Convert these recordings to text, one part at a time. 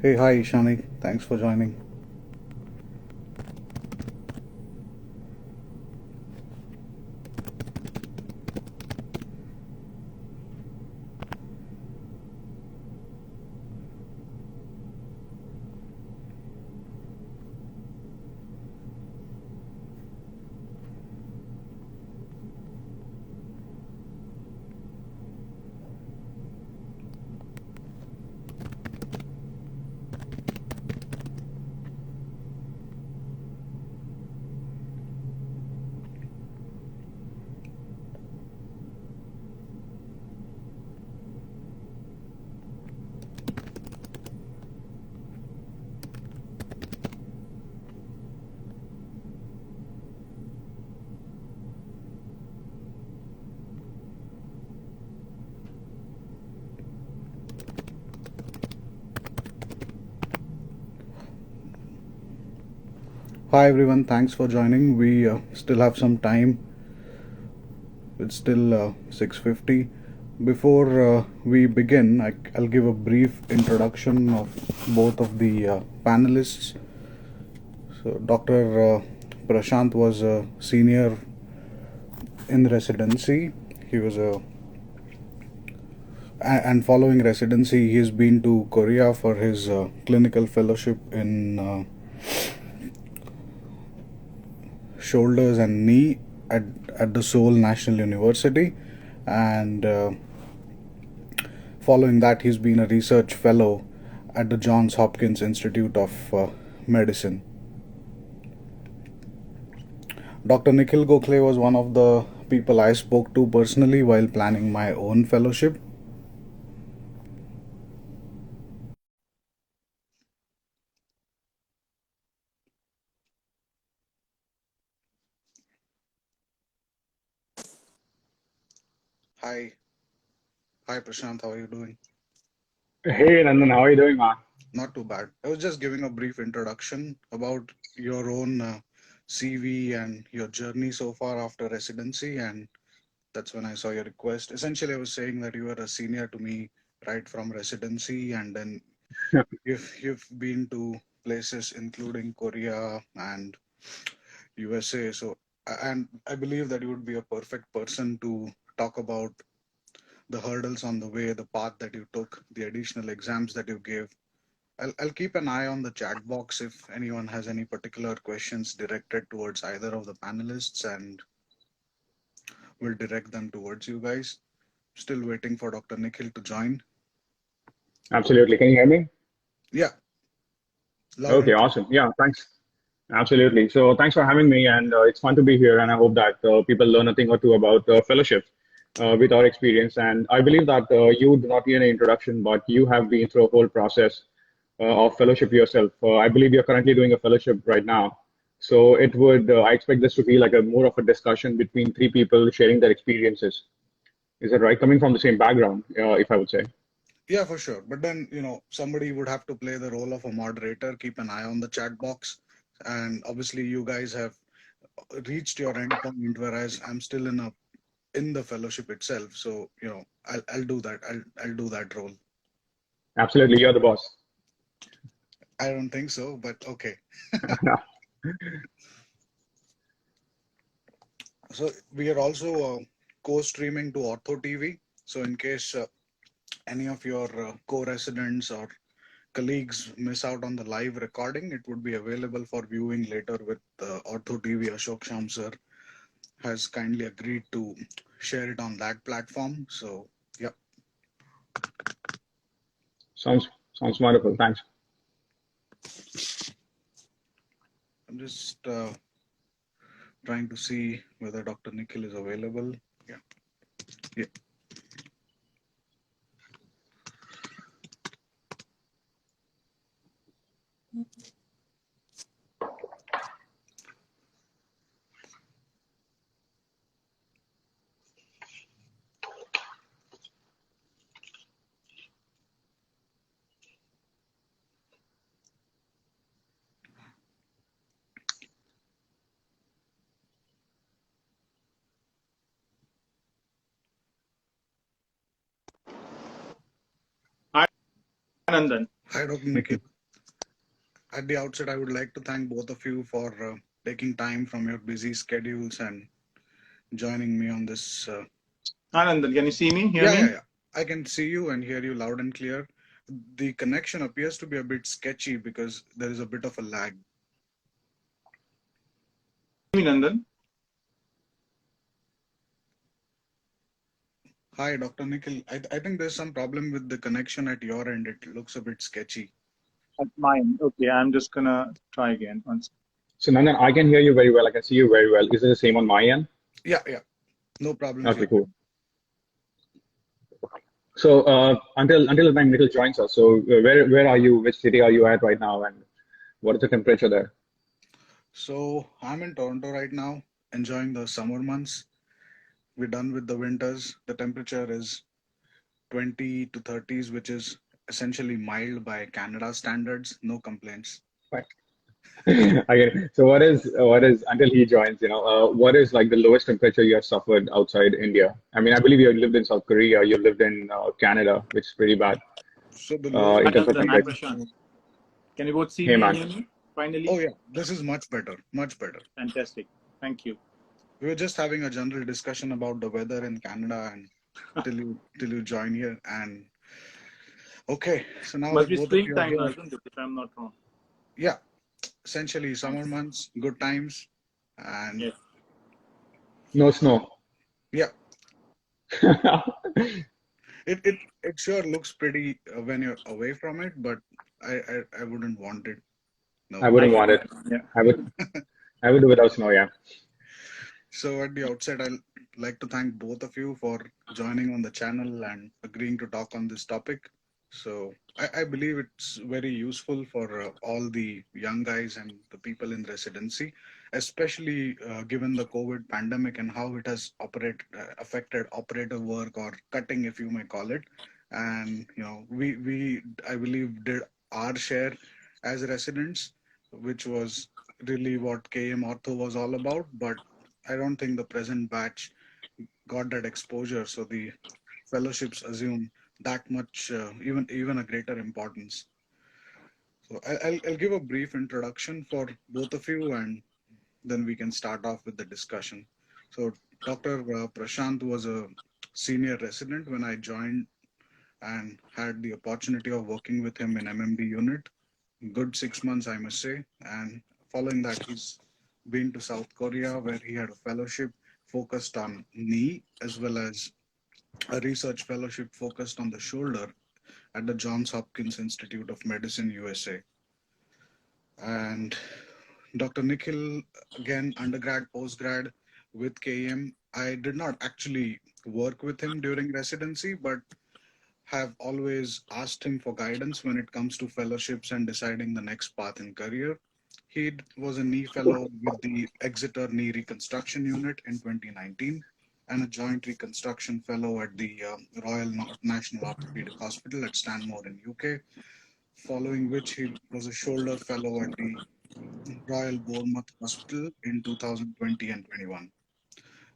Hey, hi, Shani. Thanks for joining. Hi, everyone. Thanks for joining. We still have some time. It's still 6:50. Before we begin, I'll give a brief introduction of both of the panelists. So, Dr. Prashant was a senior in residency. He was and following residency, he's been to Korea for his clinical fellowship in shoulders and knee at the Seoul National University, and following that, he's been a research fellow at the Johns Hopkins Institute of Medicine. Dr. Nikhil Gokhale was one of the people I spoke to personally while planning my own fellowship. Hi, hi Prashant, how are you doing? Hey Nandan, how are you doing, man? Not too bad. I was just giving a brief introduction about your own CV and your journey so far after residency, and that's when I saw your request. Essentially, I was saying that you were a senior to me right from residency, and then you've been to places including Korea and USA. So, and I believe that you would be a perfect person to talk about the hurdles on the way, the path that you took, the additional exams that you gave. I'll keep an eye on the chat box if anyone has any particular questions directed towards either of the panelists, and we'll direct them towards you guys. Still waiting for Dr. Nikhil to join. Absolutely. Can you hear me? Yeah, loud Okay, and clear. awesome. Yeah, thanks. Absolutely. So thanks for having me, and it's fun to be here. And I hope that people learn a thing or two about fellowship with our experience. And I believe that you do not need an introduction, but you have been through a whole process of fellowship yourself. I believe you're currently doing a fellowship right now. So it would, I expect this to be like a more of a discussion between three people sharing their experiences. Is that right? Coming from the same background, if I would say. Yeah, for sure. But then, somebody would have to play the role of a moderator, keep an eye on the chat box. And obviously, you guys have reached your end point, whereas I'm still in the fellowship itself. So, I'll do that. I'll do that role. Absolutely, you're the boss. I don't think so, but okay. So we are also co-streaming to Ortho TV. So in case any of your co-residents or colleagues miss out on the live recording, it would be available for viewing later with Ortho TV. Ashok Sham sir has kindly agreed to share it on that platform. So yeah, Sounds wonderful. Thanks. I'm just trying to see whether Dr. Nikhil is available. Yeah, yeah. Nandan. Hi, Dr. Nikhil. At the outset, I would like to thank both of you for taking time from your busy schedules and joining me on this. Nandan, can you see me, hear Yeah, yeah, me? yeah. I can see you and hear you loud and clear. The connection appears to be a bit sketchy because there is a bit of a lag. Me, Nandan. Hi, Dr. Nikhil. I think there's some problem with the connection at your end. It looks a bit sketchy. At mine. Okay, I'm just gonna try again once. So Nandan, I can hear you very well. I can see you very well. Is it the same on my end? Yeah, yeah. No problems Okay, with. cool. So until the time Nikhil joins us, so where are you? Which city are you at right now, and what is the temperature there? So I'm in Toronto right now, enjoying the summer months. We're done with the winters. The temperature is 20 to 30s, which is essentially mild by Canada standards. No complaints. Right. Okay. So what is until he joins, what is like the lowest temperature you have suffered outside India? I mean, I believe you lived in South Korea, you lived in Canada, which is pretty bad So the lowest in Hi, terms of Nandan. Hi, temperature. Prashant. Can you both see Hey me and man. hear me? Finally? oh yeah, this is much better, much better. Fantastic. Thank you. We were just having a general discussion about the weather in Canada and till you join here. And okay, so now Must that be both of you are springtime now, here, isn't it? If I'm not wrong. yeah, essentially summer Nice. months, good times, and Yes. No snow. yeah, it sure looks pretty when you're away from it, but I wouldn't want it. I No. I wouldn't can want it. imagine. Yeah. I would do without snow, yeah. So at the outset, I'd like to thank both of you for joining on the channel and agreeing to talk on this topic. So I believe it's very useful for all the young guys and the people in residency, especially given the COVID pandemic and how it has affected operative work or cutting, if you may call it. And we I believe did our share as residents, which was really what KM Ortho was all about. But I don't think the present batch got that exposure, so the fellowships assume that much, even a greater importance. So I'll give a brief introduction for both of you, and then we can start off with the discussion. So Dr. Prashant was a senior resident when I joined and had the opportunity of working with him in MMD unit. Good 6 months, I must say. And following that, he's been to South Korea where he had a fellowship focused on knee as well as a research fellowship focused on the shoulder at the Johns Hopkins Institute of Medicine, USA. And Dr. Nikhil, again, undergrad, postgrad with KM. I did not actually work with him during residency, but have always asked him for guidance when it comes to fellowships and deciding the next path in career. He was a knee fellow with the Exeter Knee Reconstruction Unit in 2019 and a joint reconstruction fellow at the National Orthopedic Hospital at Stanmore in UK, following which he was a shoulder fellow at the Royal Bournemouth Hospital in 2020 and 21.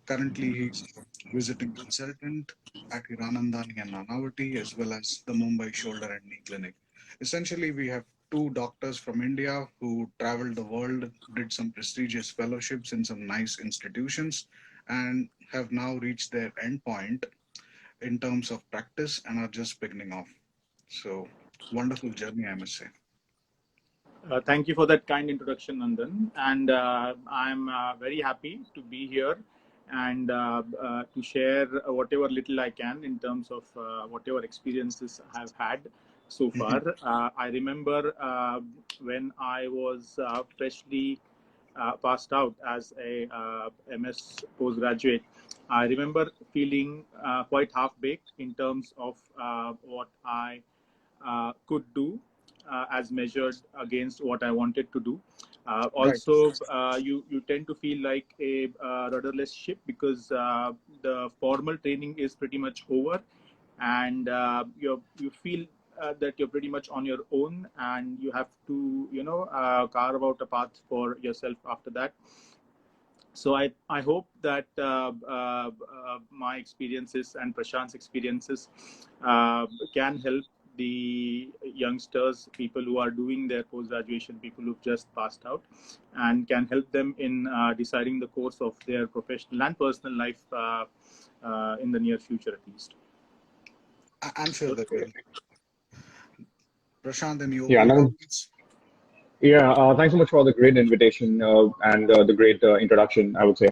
Currently, he's a visiting consultant at Hiranandani and Nanavati, as well as the Mumbai Shoulder and Knee Clinic. Essentially, we have two doctors from India who traveled the world, did some prestigious fellowships in some nice institutions, and have now reached their endpoint in terms of practice and are just beginning off. So, wonderful journey, I must say. Thank you for that kind introduction, Nandan. And I'm very happy to be here and to share whatever little I can in terms of whatever experiences I've had so far. I remember when I was freshly passed out as a MS postgraduate, I remember feeling quite half-baked in terms of what I could do as measured against what I wanted to do. Right. Also, you tend to feel like a rudderless ship because the formal training is pretty much over, and you feel that you're pretty much on your own, and you have to carve out a path for yourself after that. So I hope that my experiences and Prashant's experiences can help the youngsters, people who are doing their post-graduation, people who've just passed out, and can help them in deciding the course of their professional and personal life in the near future, at least. I'm sure they will. Prashant, any Yeah, opening no, comments? yeah. Thanks so much for the great invitation and the great introduction, I would say.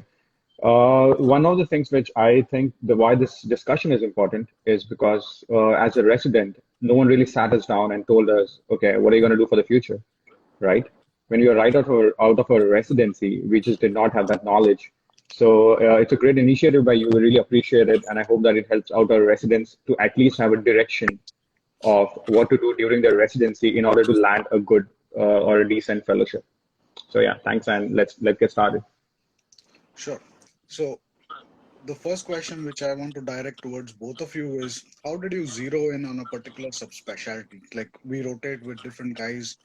One of the things which I think the why this discussion is important is because as a resident, no one really sat us down and told us, okay, what are you going to do for the future, right? When we were right out of our residency, we just did not have that knowledge. So it's a great initiative by you. We really appreciate it, and I hope that it helps out our residents to at least have a direction of what to do during their residency in order to land a good or a decent fellowship. So yeah, thanks, and let's get started. Sure. So the first question which I want to direct towards both of you is how did you zero in on a particular subspecialty? Like we rotate with different guys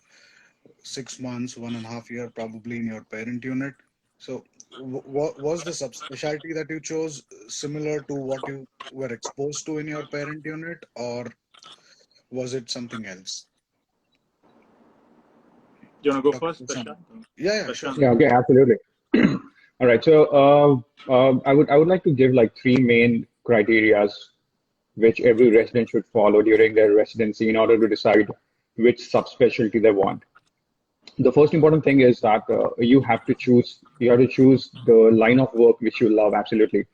6 months, 1.5 year, probably in your parent unit. So, was the subspecialty that you chose similar to what you were exposed to in your parent unit, or was it something else? Do you want to go Dr. first, Prashant. Prashant? Yeah, sure. Prashant. Yeah, okay, absolutely. All right, so I would like to give like three main criterias which every resident should follow during their residency in order to decide which subspecialty they want. The first important thing is that you have to choose the line of work which you love absolutely.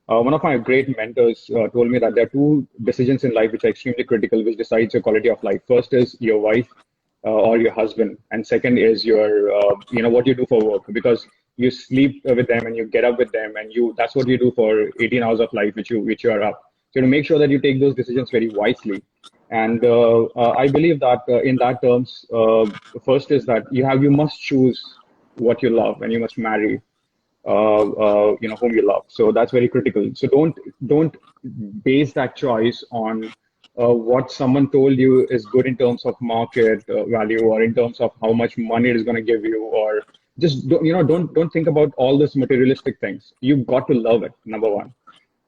One of my great mentors told me that there are two decisions in life which are extremely critical, which decides your quality of life. First is your wife or your husband, and second is your, what you do for work, because you sleep with them and you get up with them, and that's what you do for 18 hours of life, which you are up. So to make sure that you take those decisions very wisely. And I believe that in that terms, first is that you must choose what you love, and you must marry whom you love. So that's very critical. So don't base that choice on what someone told you is good in terms of market value, or in terms of how much money it is going to give you, or just don't think about all those materialistic things. You've got to love it, number one.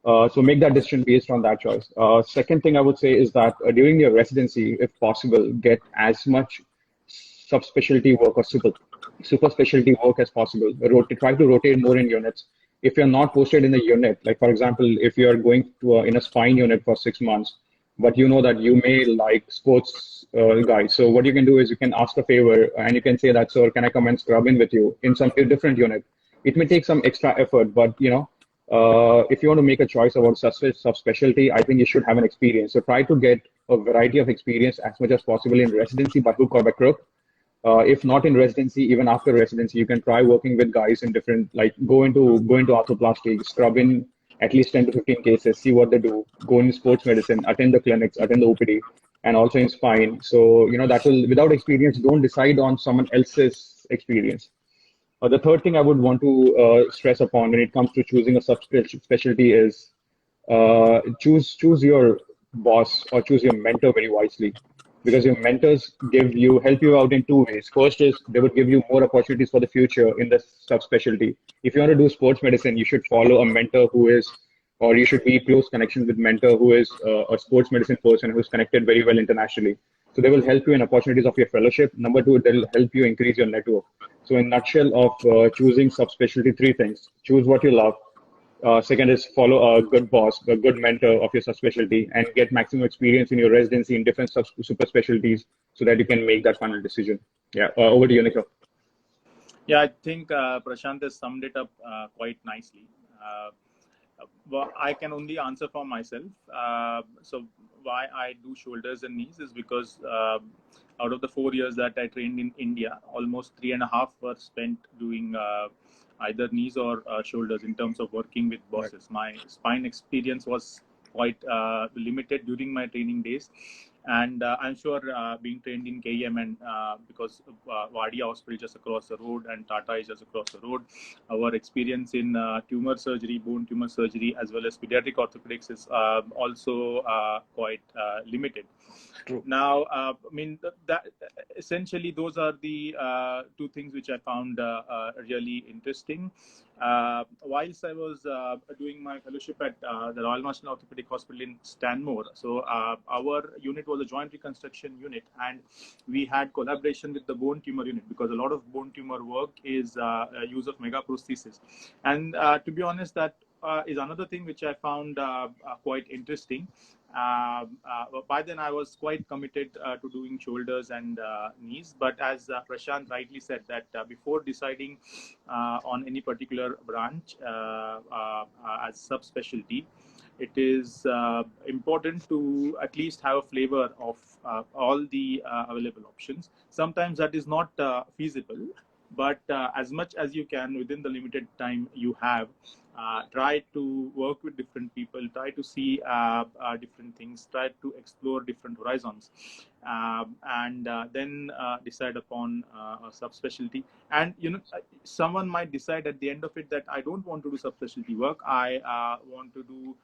So make that decision based on that choice. Second thing I would say is that during your residency, if possible, get as much subspecialty work or super specialty work as possible. Try to rotate more in units. If you're not posted in a unit, like for example, if you're going to in a spine unit for 6 months, but you know that you may like sports guys. So what you can do is you can ask a favor and you can say that, sir, can I come and scrub in with you in some different unit? It may take some extra effort, but if you want to make a choice about subspecialty, I think you should have an experience. So try to get a variety of experience as much as possible in residency by hook or by crook. If not in residency, even after residency, you can try working with guys in different, like go into arthroplasty, scrub in at least 10 to 15 cases, see what they do, go in sports medicine, attend the clinics, attend the OPD, and also in spine. So, that will, without experience, don't decide on someone else's experience. The third thing I would want to stress upon when it comes to choosing a subspecialty is choose your boss or choose your mentor very wisely, because your mentors help you out in two ways. First is they would give you more opportunities for the future in the subspecialty. If you want to do sports medicine, you should follow a mentor or you should be close connection with mentor who is a sports medicine person who's connected very well internationally. So they will help you in opportunities of your fellowship. Number two, they'll help you increase your network. So in nutshell of choosing subspecialty, three things: choose what you love. Second is follow a good boss, a good mentor of your subspecialty, and get maximum experience in your residency in different super specialties so that you can make that final decision. Yeah, over to you, Nikhil. Yeah, I think Prashant has summed it up quite nicely. Uh, well, I can only answer for myself. So why I do shoulders and knees is because out of the 4 years that I trained in India, almost 3.5 were spent doing either knees or shoulders in terms of working with Right. bosses. My spine experience was quite limited during my training days. And I'm sure being trained in KEM and because Wadia Hospital just across the road and Tata is just across the road, our experience in tumor surgery, bone tumor surgery, as well as pediatric orthopedics is also quite limited. True. Now, I mean, that essentially those are the two things which I found really interesting. Whilst I was doing my fellowship at the Royal National Orthopedic Hospital in Stanmore, so our unit was a joint reconstruction unit, and we had collaboration with the bone tumor unit, because a lot of bone tumor work is use of megaprosthesis. And to be honest, that is another thing which I found quite interesting. By then I was quite committed to doing shoulders and knees, but as Prashant rightly said, that before deciding on any particular branch as subspecialty, it is important to at least have a flavor of all the available options. Sometimes that is not feasible, but as much as you can within the limited time you have, try to work with different people, try to see different things, try to explore different horizons, and then decide upon a subspecialty. And someone might decide at the end of it that I don't want to do subspecialty work, I want to do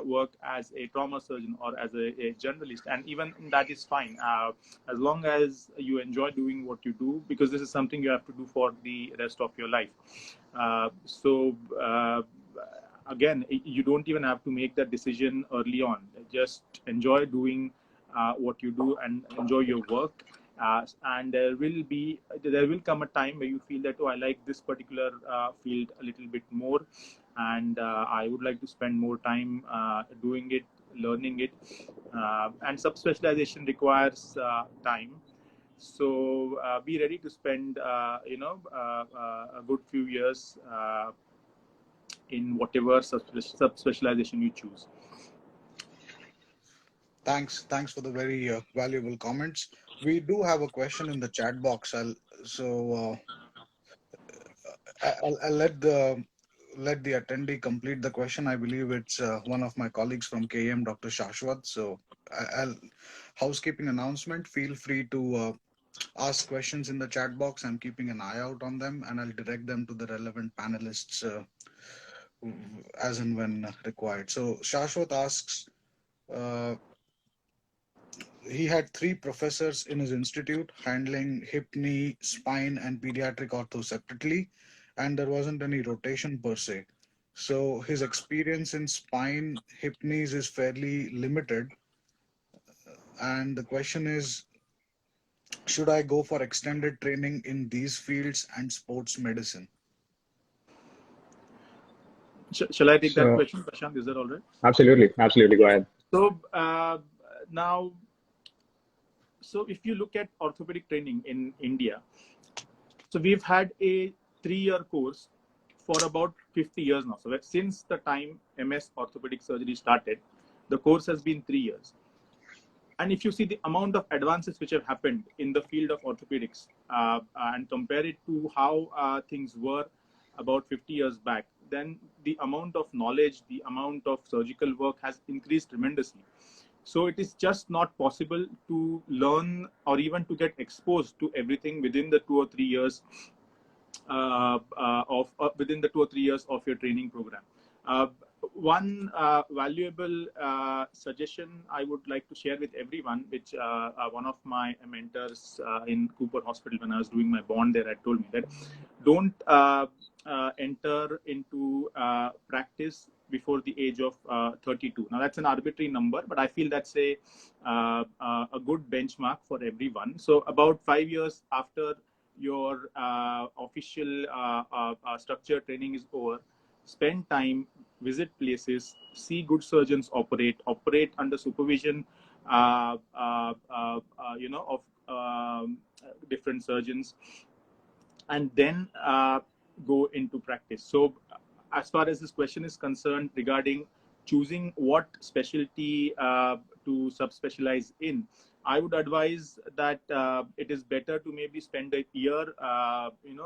work as a trauma surgeon or as a generalist, and even that is fine, as long as you enjoy doing what you do, because this is something you have to do for the rest of your life. Again, you don't even have to make that decision early on. Just enjoy doing what you do and enjoy your work. And there will come a time where you feel that, oh, I like this particular field a little bit more, and I would like to spend more time doing it, learning it. And subspecialization requires time. So be ready to spend, a good few years in whatever subspecialization you choose. Thanks for the very valuable comments. We do have a question in the chat box. I'll let the attendee complete the question. I believe it's one of my colleagues from KM, Dr. Shashwat. So I'll housekeeping announcement. Feel free to ask questions in the chat box. I'm keeping an eye out on them, and I'll direct them to the relevant panelists as and when required. So Shashwat asks, he had 3 professors in his institute handling hip, knee, spine, and pediatric ortho separately, and there wasn't any rotation per se. So his experience in spine, hip, knees is fairly limited. And the question is, should I go for extended training in these fields and sports medicine? Shall I take that So, question, Prashant? Is that all right? absolutely. Go ahead. So now, if you look at orthopedic training in India, so we've had a 3-year course for about 50 years now. So since the time MS orthopedic surgery started, the course has been 3 years. And if you see the amount of advances which have happened in the field of orthopedics and compare it to how things were about 50 years back, then the amount of knowledge, the amount of surgical work has increased tremendously. So it is just not possible to learn or even to get exposed to everything within the 2 or 3 years within the 2 or 3 years of your training program. One valuable suggestion I would like to share with everyone, which one of my mentors in Cooper Hospital, when I was doing my bond there, had told me that don't enter into practice before the age of 32. Now that's an arbitrary number, but I feel that's a good benchmark for everyone. So about 5 years after your official structured training is over, spend time, visit places, see good surgeons operate under supervision, of different surgeons, and then go into practice. So as far as this question is concerned regarding choosing what specialty to subspecialize in, I would advise that it is better to maybe spend a year,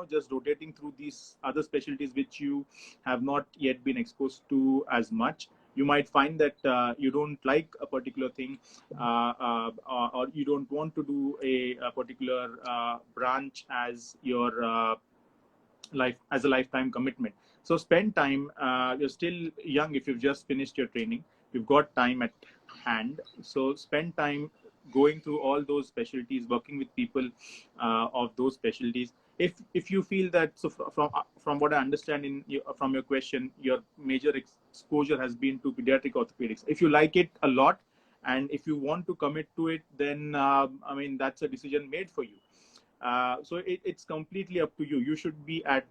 just rotating through these other specialties which you have not yet been exposed to as much. You might find that you don't like a particular thing, or you don't want to do a particular branch as your as a lifetime commitment. So spend time. You're still young. If you've just finished your training, you've got time at hand. So spend time going through all those specialties, working with people of those specialties. If you feel that, so from what I understand from your question, your major exposure has been to pediatric orthopedics. If you like it a lot And if you want to commit to it, then I mean, that's a decision made for you. So it's completely up to you. You should be at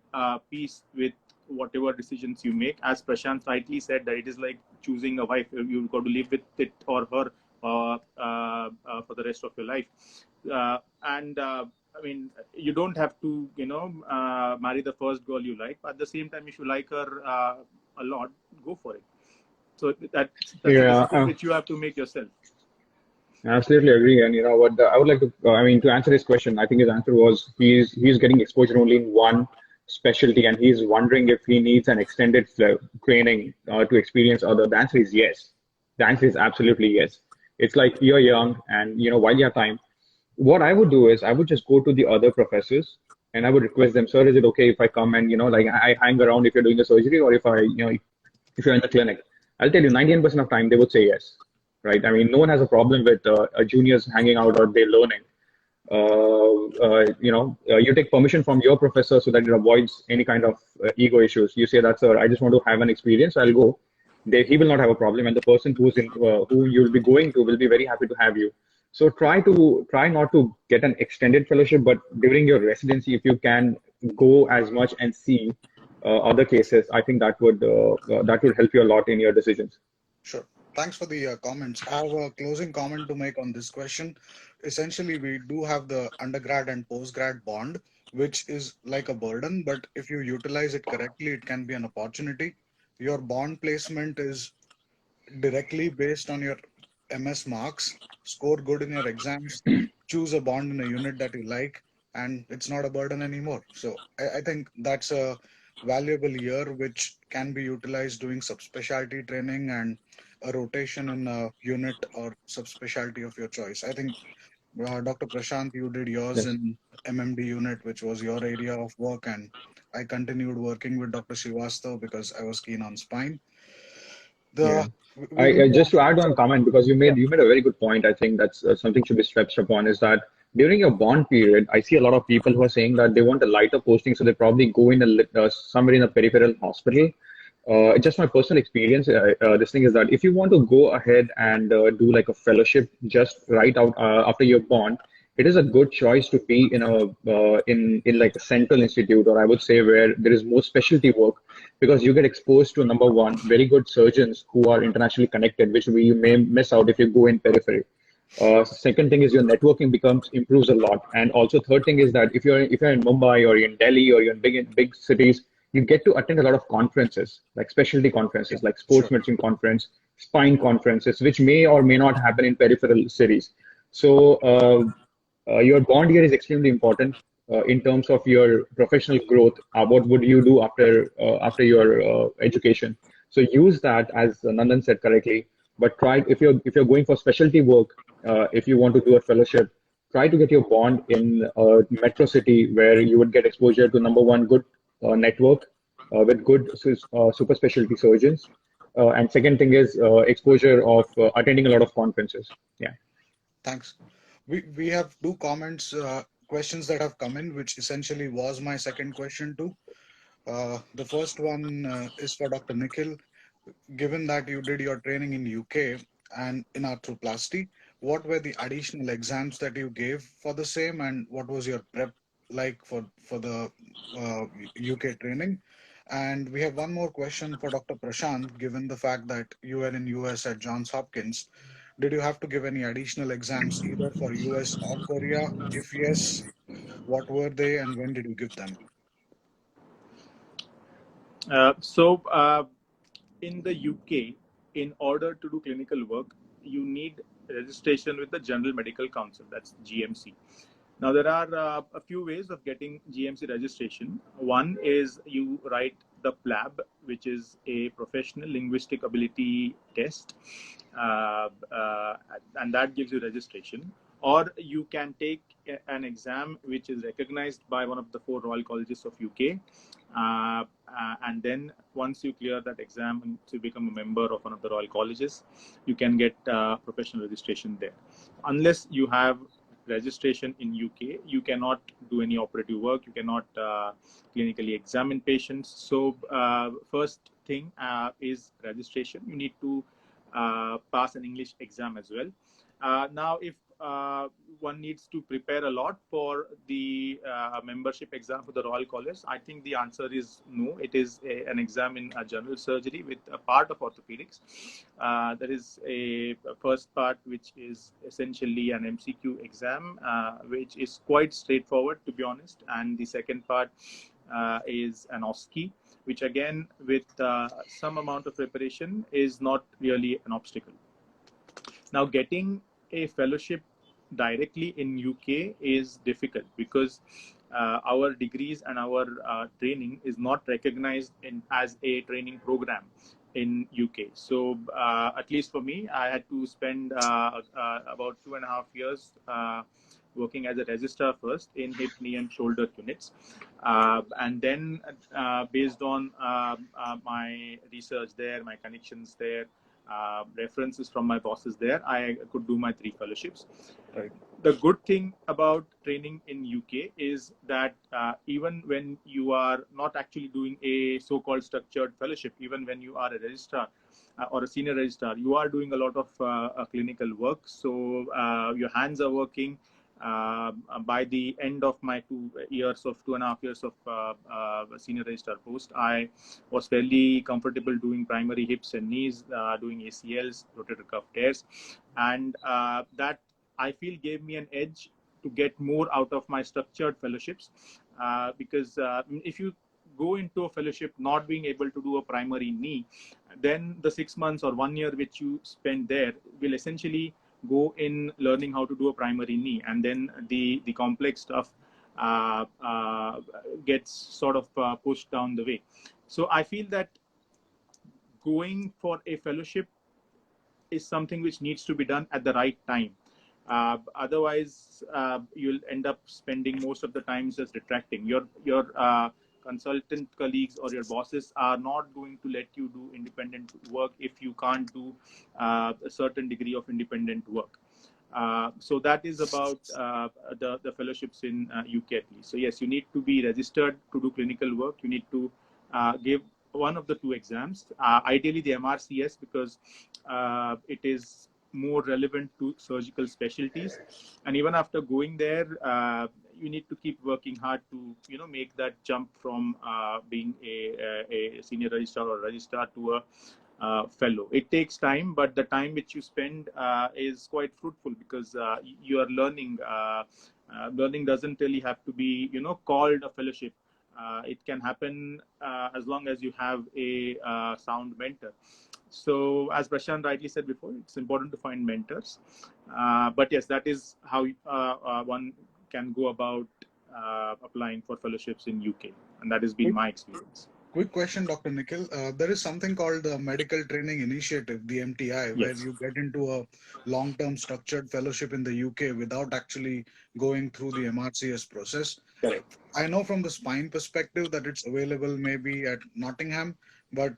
peace with whatever decisions you make. As Prashant rightly said, that it is like choosing a wife. You've got to live with it or her for the rest of your life. And I mean, you don't have to, marry the first girl you like. But at the same time, if you like her a lot, go for it. So that's a Yeah, decision which you have to make yourself. I absolutely agree. And you know what, I would like to, I mean, to answer his question, I think his answer was he's getting exposure only in one specialty, and he's wondering if he needs an extended training to experience other. The answer is yes. The answer is absolutely yes. It's like you're young, and you know, while you have time, what I would do is I would just go to the other professors and I would request them, sir, is it okay if I come and, you know, like I hang around if you're doing the surgery, or if I, you know, if you're in the clinic? I'll tell you, 99% of time they would say yes, right? I mean, no one has a problem with juniors hanging out or they learning. You take permission from your professor so that it avoids any kind of ego issues. You say that, sir, I just want to have an experience. I'll go. He will not have a problem, and the person who you'll be going to will be very happy to have you. So try not to get an extended fellowship, but during your residency, if you can go as much and see other cases, I think that would help you a lot in your decisions. Sure. Thanks for the comments. I have a closing comment to make on this question. Essentially, we do have the undergrad and postgrad bond, which is like a burden, but if you utilize it correctly, it can be an opportunity. Your bond placement is directly based on your MS marks, score good in your exams, choose a bond in a unit that you like, and it's not a burden anymore. So I think that's a valuable year which can be utilized doing subspecialty training and a rotation in a unit or subspecialty of your choice. I think Dr. Prashant, you did yours Yes. in MMD unit, which was your area of work, and I continued working with Dr. Srivastav because I was keen on spine. Yeah. The we do I just to add yeah, on comment, because yeah, you made a very good point. I think that's something should be stressed upon, is that during your bond period, I see a lot of people who are saying that they want a lighter posting, so they probably go in somewhere in a peripheral hospital. Just my personal experience, this thing is that if you want to go ahead and do like a fellowship just right out after your bond, it is a good choice to be in in like a central institute, or I would say where there is more specialty work, because you get exposed to, number one, very good surgeons who are internationally connected, which we may miss out if you go in periphery. Second thing is your networking improves a lot, and also third thing is that if you're in Mumbai or you're in Delhi or you're in big cities, you get to attend a lot of conferences, like specialty yeah, conferences, like sports sure. medicine conference, spine conferences, which may or may not happen in peripheral cities. So your bond year is extremely important in terms of your professional growth. What would you do after your education? So use that, as Nandan said correctly. But try, if you're going for specialty work, if you want to do a fellowship, try to get your bond in a metro city where you would get exposure to, number one, good network with good super specialty surgeons, and second thing is exposure of attending a lot of conferences. Yeah. Thanks. We have two comments, questions that have come in, which essentially was my second question too. The first one is for Dr. Nikhil. Given that you did your training in UK and in arthroplasty, what were the additional exams that you gave for the same, and what was your prep like for the UK training? And we have one more question for Dr. Prashant. Given the fact that you were in US at Johns Hopkins, did you have to give any additional exams either for US or Korea? If yes, what were they and when did you give them? So in the UK, in order to do clinical work, you need registration with the General Medical Council, that's GMC. Now, there are a few ways of getting GMC registration. One is you write the PLAB, which is a professional linguistic ability test, and that gives you registration. Or you can take an exam which is recognized by one of the 4 Royal Colleges of UK. And then once you clear that exam and to become a member of one of the Royal Colleges, you can get professional registration there. Unless you have registration in UK, you cannot do any operative work, you cannot clinically examine patients. So first thing is registration. You need to pass an English exam as well. Now, if one needs to prepare a lot for the membership exam for the Royal College, I think the answer is no. It is an exam in general surgery with a part of orthopedics. There is a first part which is essentially an MCQ exam, which is quite straightforward, to be honest, and the second part is an OSCE, which again, with some amount of preparation, is not really an obstacle. Now, getting a fellowship directly in UK is difficult because our degrees and our training is not recognized as a training program in UK. So at least for me, I had to spend about 2.5 years working as a registrar first in hip, knee, and shoulder units. And then based on my research there, my connections there, references from my bosses there, I could do my 3 fellowships. Right. The good thing about training in UK is that even when you are not actually doing a so-called structured fellowship, even when you are a registrar or a senior registrar, you are doing a lot of clinical work. So your hands are working. By the end of my 2.5 years of senior registrar post, I was fairly comfortable doing primary hips and knees, doing ACLs, rotator cuff tears, and that I feel gave me an edge to get more out of my structured fellowships, because if you go into a fellowship not being able to do a primary knee, then the 6 months or 1 year which you spend there will essentially go in learning how to do a primary knee, and then the complex stuff gets sort of pushed down the way. So I feel that going for a fellowship is something which needs to be done at the right time. Otherwise, you'll end up spending most of the time just retracting. Your consultant colleagues or your bosses are not going to let you do independent work if you can't do a certain degree of independent work. So that is about the fellowships in UK at least. So yes, you need to be registered to do clinical work. You need to give one of the 2 exams, ideally the MRCS, because it is more relevant to surgical specialties. And even after going there, you need to keep working hard to make that jump from being a senior registrar or registrar to a fellow. It takes time, but the time which you spend is quite fruitful because you are learning. Learning doesn't really have to be called a fellowship. It can happen as long as you have a sound mentor. So as Prashant rightly said before, it's important to find mentors. But yes, that is how one can go about applying for fellowships in UK. And that has been my experience. Quick question, Dr. Nikhil. There is something called the Medical Training Initiative, the MTI, where Yes. you get into a long-term structured fellowship in the UK without actually going through the MRCS process. Correct. I know from the spine perspective that it's available maybe at Nottingham, but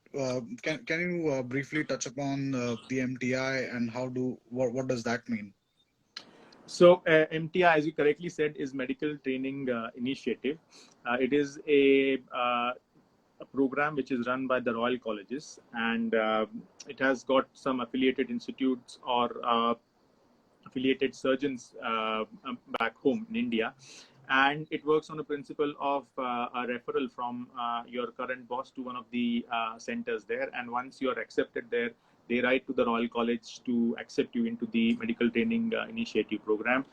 can you briefly touch upon the MTI and what does that mean? So MTI, as you correctly said, is Medical Training Initiative. It is a program which is run by the Royal Colleges, and it has got some affiliated institutes or affiliated surgeons back home in India. And it works on the principle of a referral from your current boss to one of the centers there. And once you're accepted there, they write to the Royal College to accept you into the Medical Training Initiative program.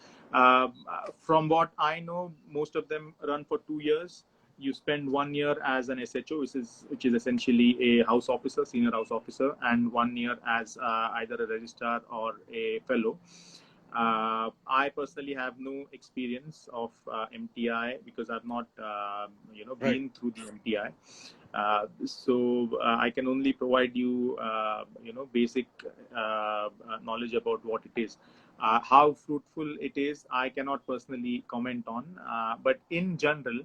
From what I know, most of them run for 2 years. You spend 1 year as an SHO, which is essentially a house officer, senior house officer, and 1 year as either a registrar or a fellow. I personally have no experience of MTI because I've not, been through the MTI. So I can only provide you, basic knowledge about what it is. How fruitful it is, I cannot personally comment on. But in general,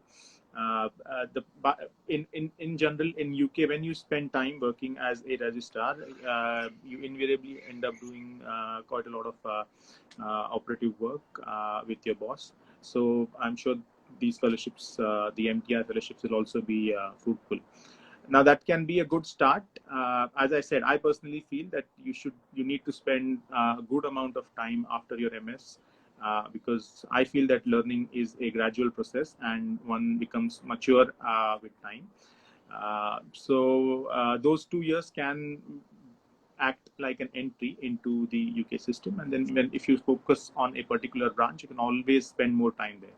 in general in UK, when you spend time working as a registrar, you invariably end up doing quite a lot of operative work with your boss. So I'm sure these fellowships, the MTI fellowships, will also be fruitful. Now that can be a good start. As I said, I personally feel that you need to spend a good amount of time after your MS, because I feel that learning is a gradual process and one becomes mature with time. So those 2 years can act like an entry into the UK system, and then if you focus on a particular branch, you can always spend more time there.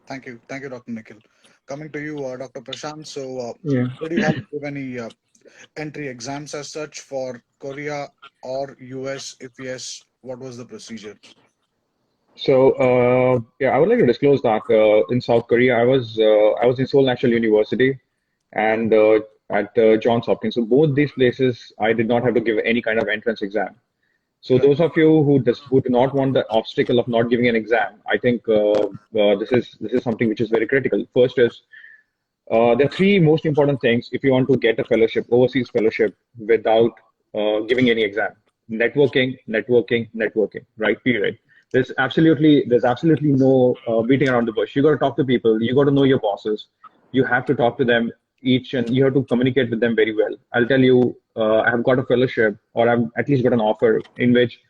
Thank you, Dr. Nikhil. Coming to you, Dr. Prashant. So, Yeah. did you have to give any entry exams as such for Korea or US? If yes, what was the procedure? So yeah, I would like to disclose that in South Korea, I was in Seoul National University and at Johns Hopkins. So both these places, I did not have to give any kind of entrance exam. So Right. those of you who do not want the obstacle of not giving an exam, I think this is something which is very critical. First is there are three most important things if you want to get a fellowship, overseas fellowship, without giving any exam. Networking, networking, networking, right? Period. There's absolutely no beating around the bush. You got to talk to people. You got to know your bosses. You have to talk to them each, and you have to communicate with them very well. I'll tell you, I have got a fellowship, or I've at least got an offer in which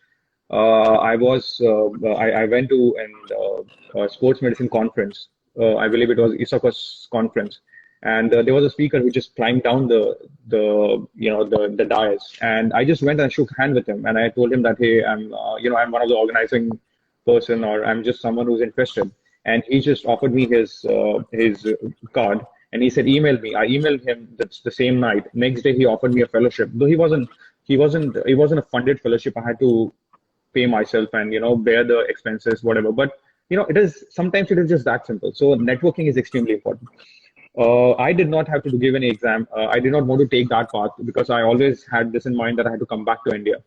I went to a sports medicine conference. I believe it was Isako's conference, and there was a speaker who just climbed down the dais, and I just went and shook hand with him, and I told him that, hey, I'm one of the organizing person, or I'm just someone who's interested, and he just offered me his card, and he said email me. I emailed him the same night. Next day he offered me a fellowship, though he wasn't a funded fellowship. I had to pay myself and bear the expenses, whatever. But sometimes it is just that simple. So networking is extremely important. I did not have to give any exam. I did not want to take that path because I always had this in mind that I had to come back to India.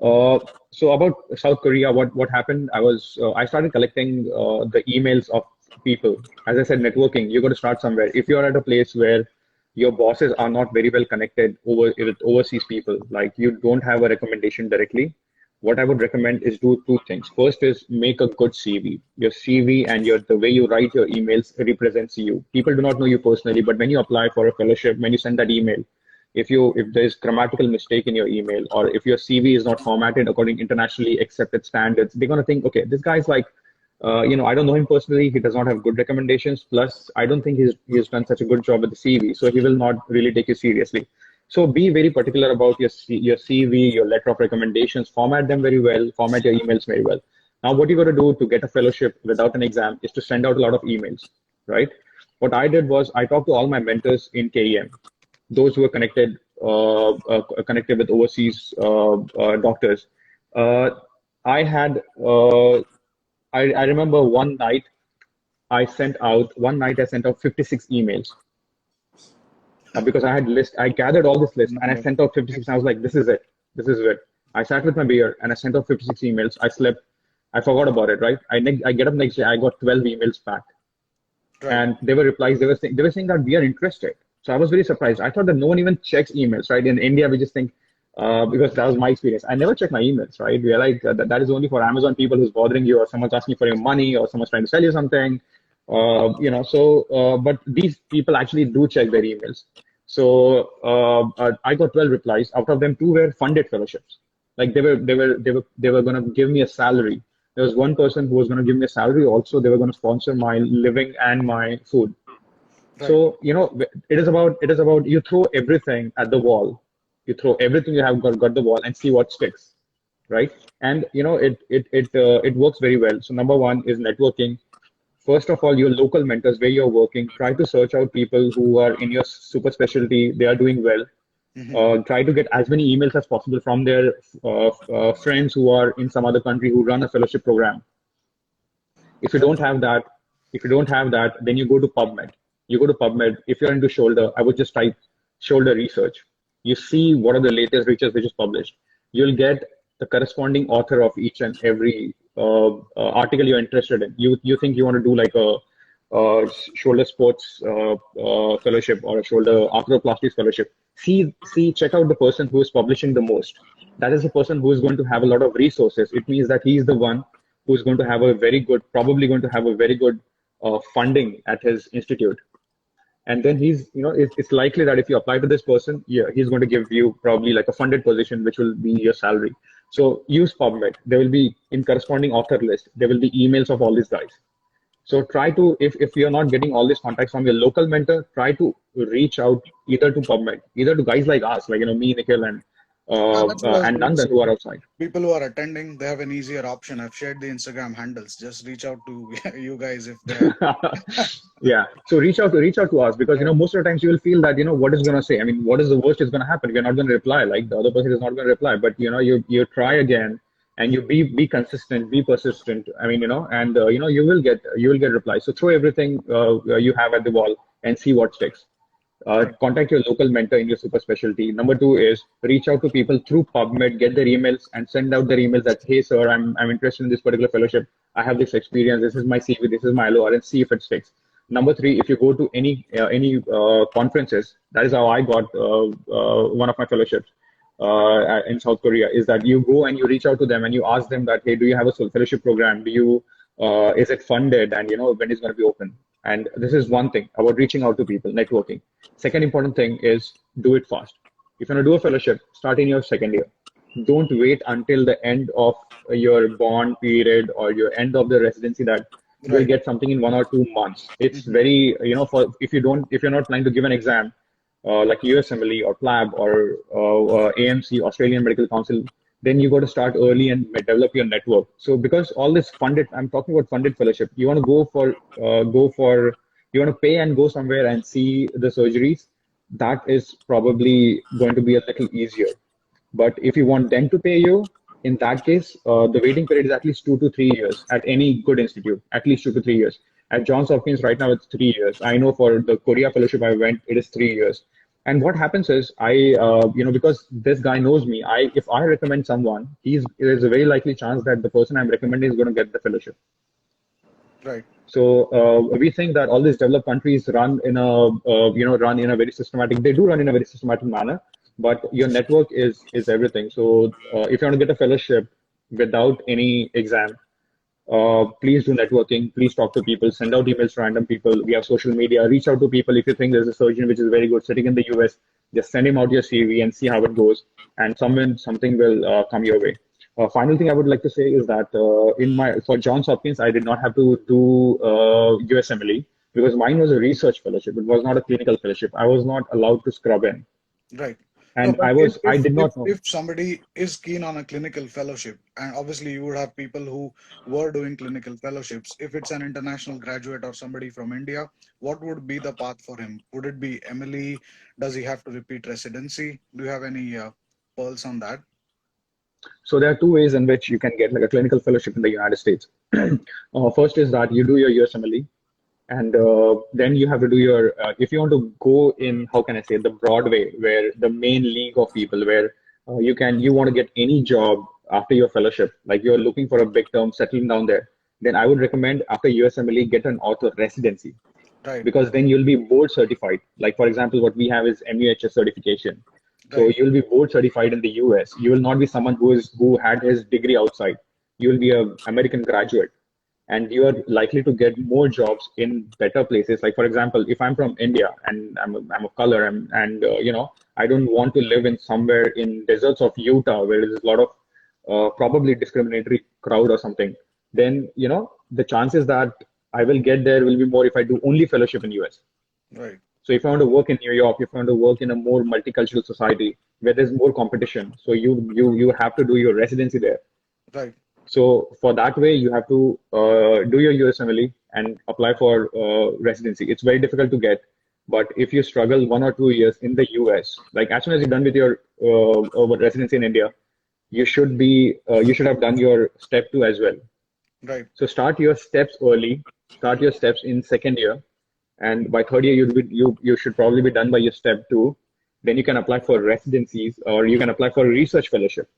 So about South Korea, what happened? I started collecting the emails of people. As I said, networking. You got to start somewhere. If you are at a place where your bosses are not very well connected with overseas people, like you don't have a recommendation directly, what I would recommend is do two things. First is make a good CV. Your CV and the way you write your emails represents you. People do not know you personally, but when you apply for a fellowship, when you send that email, if there's grammatical mistake in your email, or if your CV is not formatted according internationally accepted standards, they're gonna think, okay, this guy's like, I don't know him personally. He does not have good recommendations. Plus, I don't think he's done such a good job with the CV, so he will not really take you seriously. So be very particular about your CV, your letter of recommendations. Format them very well. Format your emails very well. Now, what you got to do to get a fellowship without an exam is to send out a lot of emails, right? What I did was I talked to all my mentors in KEM, those who were connected with overseas doctors. I had I remember one night I sent out 56 emails because I gathered all this list and I sent out 56. I was like, this is it. I sat with my beer and I sent out 56 emails. I slept, I forgot about it, right? I get up next day, I got 12 emails back, right. And they were replies. They were saying that we are interested. So I was very surprised. I thought that no one even checks emails, right? In India, we just think, because that was my experience. I never check my emails, right? We are like, that is only for Amazon people who's bothering you, or someone's asking for your money, or someone's trying to sell you something. But these people actually do check their emails. So I got 12 replies. Out of them, 2 were funded fellowships. Like they were going to give me a salary. There was one person who was going to give me a salary. Also, they were going to sponsor my living and my food. Right. So it is about you throw everything at the wall. You throw everything you have got the wall and see what sticks, right? And it works very well. So number one is networking. First of all, your local mentors where you're working, try to search out people who are in your super specialty. They are doing well. Mm-hmm. Try to get as many emails as possible from their friends who are in some other country who run a fellowship program. If you don't have that, then you go to PubMed. If you're into shoulder, I would just type shoulder research. You see what are the latest research which is published. You'll get the corresponding author of each and every article you're interested in. You think you want to do like a shoulder sports fellowship or a shoulder arthroplasty fellowship. Check out the person who is publishing the most. That is the person who is going to have a lot of resources. It means that he is the one who's going to have probably going to have a very good funding at his institute. And then it's likely that if you apply to this person, yeah, he's going to give you probably like a funded position, which will be your salary. So use PubMed. There will be in corresponding author list, there will be emails of all these guys. So try to, if you're not getting all these contacts from your local mentor, try to reach out either to PubMed, either to guys like us, like, me, Nikhil, That's what I was and going to Nandan, say. who are outside. People who are attending, they have an easier option. I've shared the Instagram handles. Just reach out to you guys if they are. Yeah. So reach out to us, because Right. most of the times you will feel that what is going to say. I mean, what is the worst is going to happen? You're not going to reply. Like, the other person is not going to reply, but you try again, and you be consistent, be persistent. I mean, and you will get replies. So throw everything you have at the wall and see what sticks. Right. Contact your local mentor in your super specialty. Number two is reach out to people through PubMed, get their emails and send out their emails that, hey, sir, I'm interested in this particular fellowship. I have this experience. This is my CV. This is my LOR, and see if it sticks. Number three, if you go to any conferences, that is how I got one of my fellowships in South Korea, is that you go and you reach out to them and you ask them that, hey, do you have a fellowship program? Is it funded? And when is going to be open? And this is one thing about reaching out to people, networking. Second important thing is do it fast. If you want to do a fellowship, start in your second year. Don't wait until the end of your bond period or your end of the residency that you'll Right. get something in 1 or 2 months. It's Mhm. very, for if you're not planning to give an exam, like USMLE or PLAB or AMC, Australian Medical Council, then you got to start early and develop your network. So because all this funded, I'm talking about funded fellowship. You want to you want to pay and go somewhere and see the surgeries. That is probably going to be a little easier. But if you want them to pay you, in that case, the waiting period is at least 2 to 3 years at any good institute, at least 2 to 3 years. At Johns Hopkins right now, it's 3 years. I know for the Korea fellowship I went, it is 3 years. And what happens is because this guy knows me, if I recommend someone, there's a very likely chance that the person I'm recommending is going to get the fellowship. Right. So we think that all these developed countries run in a very systematic. They do run in a very systematic manner, but your network is everything. So if you want to get a fellowship without any exam, please do networking. Please talk to people. Send out emails to random people. We have social media. Reach out to people. If you think there's a surgeon which is very good sitting in the US, just send him out your CV and see how it goes, and something will come your way. Final thing I would like to say is that for Johns Hopkins, I did not have to do USMLE because mine was a research fellowship. It was not a clinical fellowship. I was not allowed to scrub in, Right. No, and but I did not know. if somebody is keen on a clinical fellowship, and obviously you would have people who were doing clinical fellowships, if it's an international graduate or somebody from India, what would be the path for him? Would it be MLE? Does he have to repeat residency? Do you have any pearls on that? So there are two ways in which you can get like a clinical fellowship in the United States. First is that you do your USMLE, and then you have to do your if you want to go in, how can I say, the Broadway, where the main league of people, where you want to get any job after your fellowship, like you're looking for a big term settling down there, then I would recommend after USMLE get an author residency, Right. because then you'll be board certified. Like for example, what we have is MUHS certification. So Right. you'll be board certified in the US. You will not be someone who had his degree outside. You will be an American graduate, and you are likely to get more jobs in better places. Like for example, if I'm from India and I'm a color, and I don't want to live in somewhere in deserts of Utah where there's a lot of probably discriminatory crowd or something, then the chances that I will get there will be more if I do only fellowship in US. Right. So if I want to work in New York, if I want to work in a more multicultural society where there's more competition, so you have to do your residency there. Right. So for that way, you have to do your USMLE and apply for residency. It's very difficult to get, but if you struggle 1 or 2 years in the US, like as soon as you're done with your residency in India, you should have done your step two as well. Right. So start your steps early. Start your steps in second year, and by third year you should probably be done by your step two. Then you can apply for residencies, or you can apply for a research fellowship.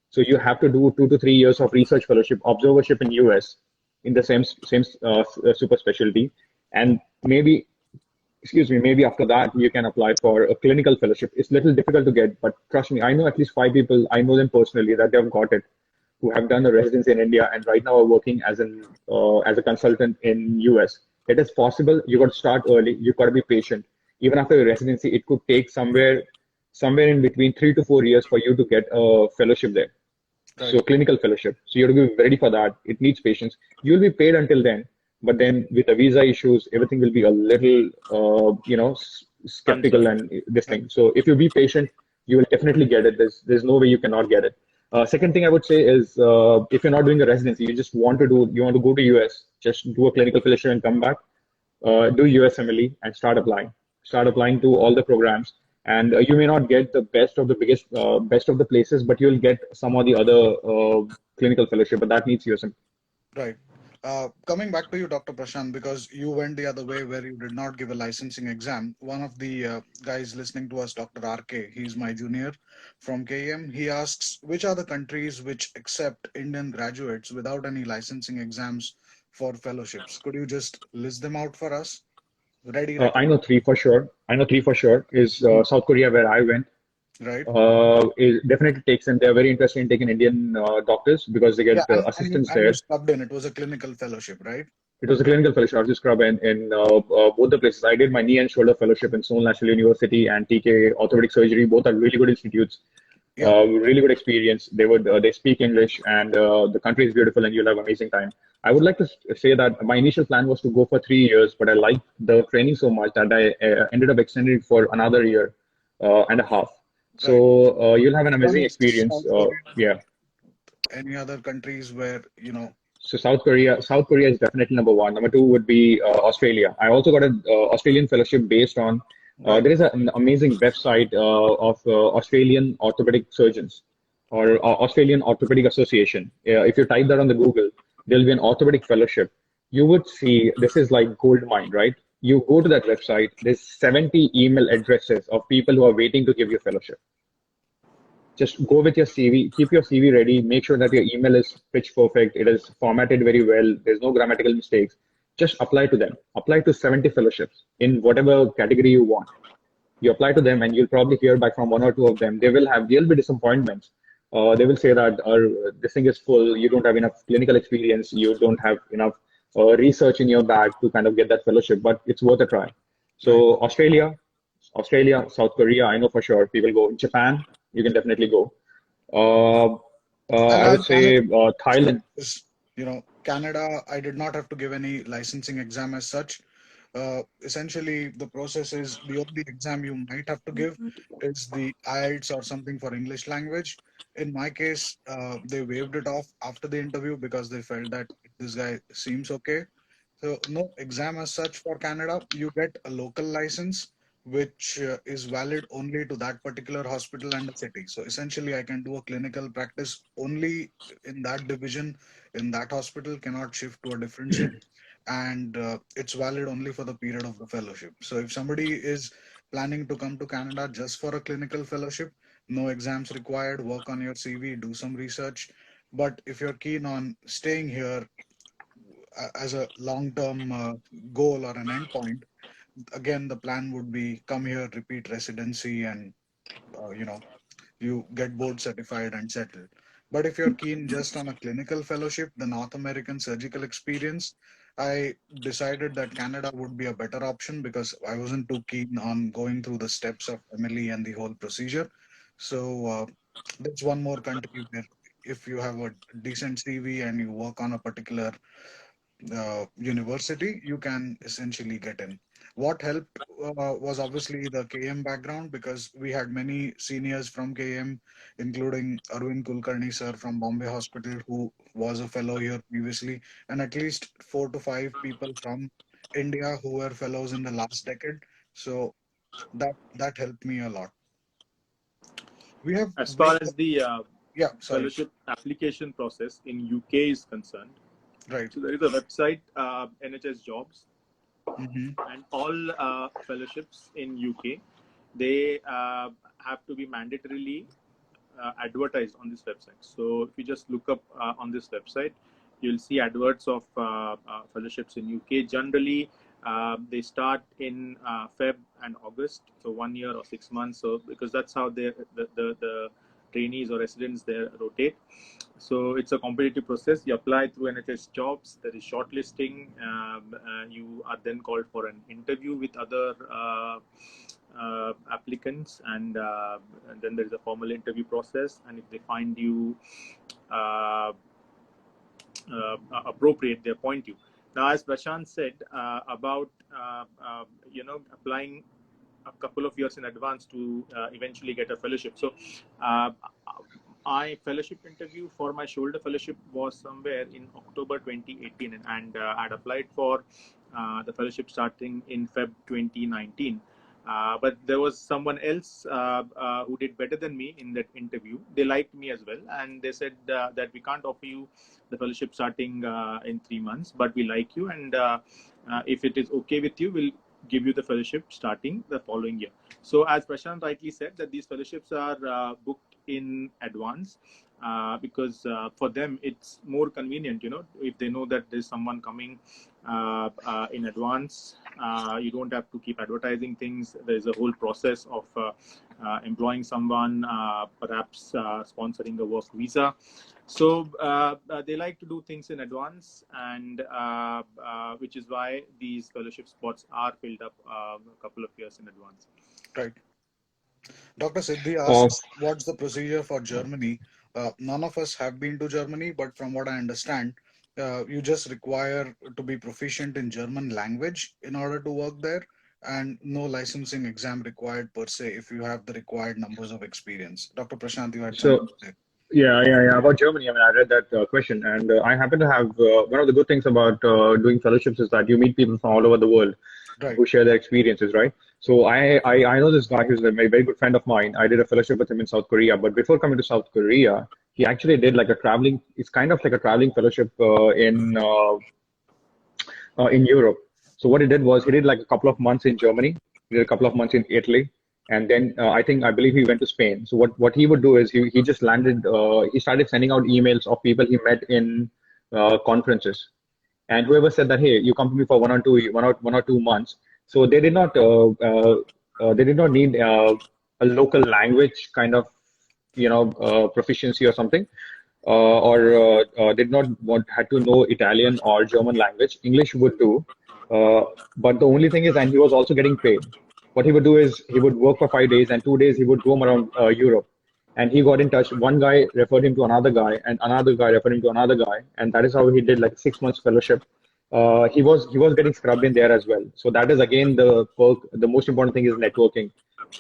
So you have to do 2 to 3 years of research fellowship, observership in US in the same super specialty, and maybe after that you can apply for a clinical fellowship. It's a little difficult to get, but trust me, I know at least 5 people. I know them personally that they've got it, who have done a residency in India and right now are working as a consultant in US. It is possible. You got to start early. You got to be patient. Even after your residency, it could take somewhere in between 3 to 4 years for you to get a fellowship there. Right. So clinical fellowship. So you have to be ready for that. It needs patience. You will be paid until then, but then with the visa issues, everything will be a little, skeptical Uncertain. and this Right. thing. So if you be patient, you will definitely get it. There's no way you cannot get it. Second thing I would say is if you're not doing a residency, you want to go to US, just do a clinical fellowship and come back, do USMLE and start applying. Start applying to all the programs, and you may not get the best of the places, but you'll get some of the other clinical fellowship. But that needs USMLE. Right. Coming back to you, Dr. Prashant, because you went the other way where you did not give a licensing exam. One of the guys listening to us, Dr. RK, he's my junior from KM. He asks, which are the countries which accept Indian graduates without any licensing exams for fellowships? Could you just list them out for us? Ready, I recommend. know three for sure. I know three for sure is South Korea, where I went. Right. It definitely takes, and they're very interested in taking Indian doctors because they Yeah, get and assistance and you there. stubbed in. It was a clinical fellowship, right? It was a clinical fellowship. I was just scrub in both the places. I did my knee and shoulder fellowship in Seoul National University and TK Orthopedic Surgery. Both are really good institutes. Yeah. Really good experience. They speak English, and the country is beautiful, and you'll have amazing time. I would like to say that my initial plan was to go for 3 years, but I liked the training so much that I ended up extending it for another year and a half. Right. So you'll have an One amazing is experience. South Korea. Yeah. Any other countries where, So South Korea is definitely number one. Number two would be Australia. I also got an Australian fellowship based on. right? There is an amazing website of Australian orthopedic surgeons or Australian Orthopedic Association. If you type that on the Google, there'll be an orthopedic fellowship. You would see this is like gold mine, right? You go to that website. There's 70 email addresses of people who are waiting to give you fellowship. Just go with your CV, keep your CV ready, make sure that your email is pitch perfect, it is formatted very well, there's no grammatical mistakes. Just apply to them. Apply to 70 fellowships in whatever category you want. You apply to them and you'll probably hear back from one or two of them. There'll be disappointments. They will say that this thing is full, you don't have enough clinical experience, you don't have enough research in your bag to kind of get that fellowship, but it's worth a try. Right. So Australia, South Korea, I know for sure people go. Japan, you can definitely go. Uh, I'll I would add say Canada. Thailand. Is, Canada, I did not have to give any licensing exam as such. Essentially, the process is the only exam you might have to give is the IELTS or something for English language. In my case, they waived it off after the interview because they felt that this guy seems okay. So no exam as such for Canada. You get a local license which is valid only to that particular hospital and the city. So essentially, I can do a clinical practice only in that division, in that hospital, cannot shift to a different city, and it's valid only for the period of the fellowship. So if somebody is planning to come to Canada just for a clinical fellowship, no exams required, work on your CV, do some research. But if you're keen on staying here as a long-term goal or an endpoint, again, the plan would be come here, repeat residency, and uh, you know, you get board certified and settled. But if you're keen just on a clinical fellowship, the North American surgical experience, I decided that Canada would be a better option because I wasn't too keen on going through the steps of MLE and the whole procedure. So that's one more country where if you have a decent CV and you work on a particular university, you can essentially get in. What helped was obviously the KM background because we had many seniors from KM, including Arvind Kulkarni sir from Bombay Hospital, who was a fellow here previously, and at least 4 to 5 people from India who were fellows in the last decade. So that helped me a lot. We have As far we as the yeah, sorry, fellowship application process in UK is concerned, right. so there is a website, NHS Jobs, Mm-hmm. and all fellowships in UK, they have to be mandatorily advertised on this website. So if you just look up on this website, you'll see adverts of fellowships in UK. Generally, they start in Feb and August, so 1 year or 6 months. So because that's how the trainees or residents there rotate. So it's a competitive process. You apply through NHS Jobs. There is shortlisting. You are then called for an interview with other applicants, and then there is a formal interview process. And if they find you appropriate, they appoint you. Now, as Prashant said about applying a couple of years in advance to eventually get a fellowship. So my fellowship interview for my shoulder fellowship was somewhere in October 2018, and I'd applied for the fellowship starting in Feb 2019. But there was someone else who did better than me in that interview. They liked me as well, and they said that we can't offer you the fellowship starting in 3 months, but we like you, and if it is okay with you, we'll give you the fellowship starting the following year. So as Prashant rightly said, that these fellowships are booked in advance because for them it's more convenient, if they know that there's someone coming in advance. You don't have to keep advertising things. There's a whole process of employing someone, perhaps sponsoring a work visa. So they like to do things in advance, and which is why these fellowship spots are filled up a couple of years in advance. Right. Dr. Siddhi asks, what's the procedure for Germany? None of us have been to Germany, but from what I understand, you just require to be proficient in German language in order to work there, and no licensing exam required per se if you have the required numbers of experience. Dr. Prashant, you had something So, to say. yeah. About Germany, I mean, I read that question, and I happen to have one of the good things about doing fellowships is that you meet people from all over the world Right. who share their experiences, right? So I know this guy who's a very good friend of mine. I did a fellowship with him in South Korea, but before coming to South Korea, he actually did like a traveling. It's kind of like a traveling fellowship in Europe. So what he did was he did like a couple of months in Germany, he did a couple of months in Italy, and then I believe he went to Spain. So what he would do is he just landed. He started sending out emails of people he met in conferences, and whoever said that, hey, you come to me for 1 or 2 months. So they did not need a local language kind of proficiency or something, or did not had to know Italian or German language. English would do, but the only thing is, and he was also getting paid. What he would do is he would work for 5 days, and 2 days he would roam around Europe. And he got in touch. One guy referred him to another guy, and another guy referred him to another guy, and that is how he did like 6 months fellowship. He was getting scrubbed in there as well. So that is again the perk. The most important thing is networking.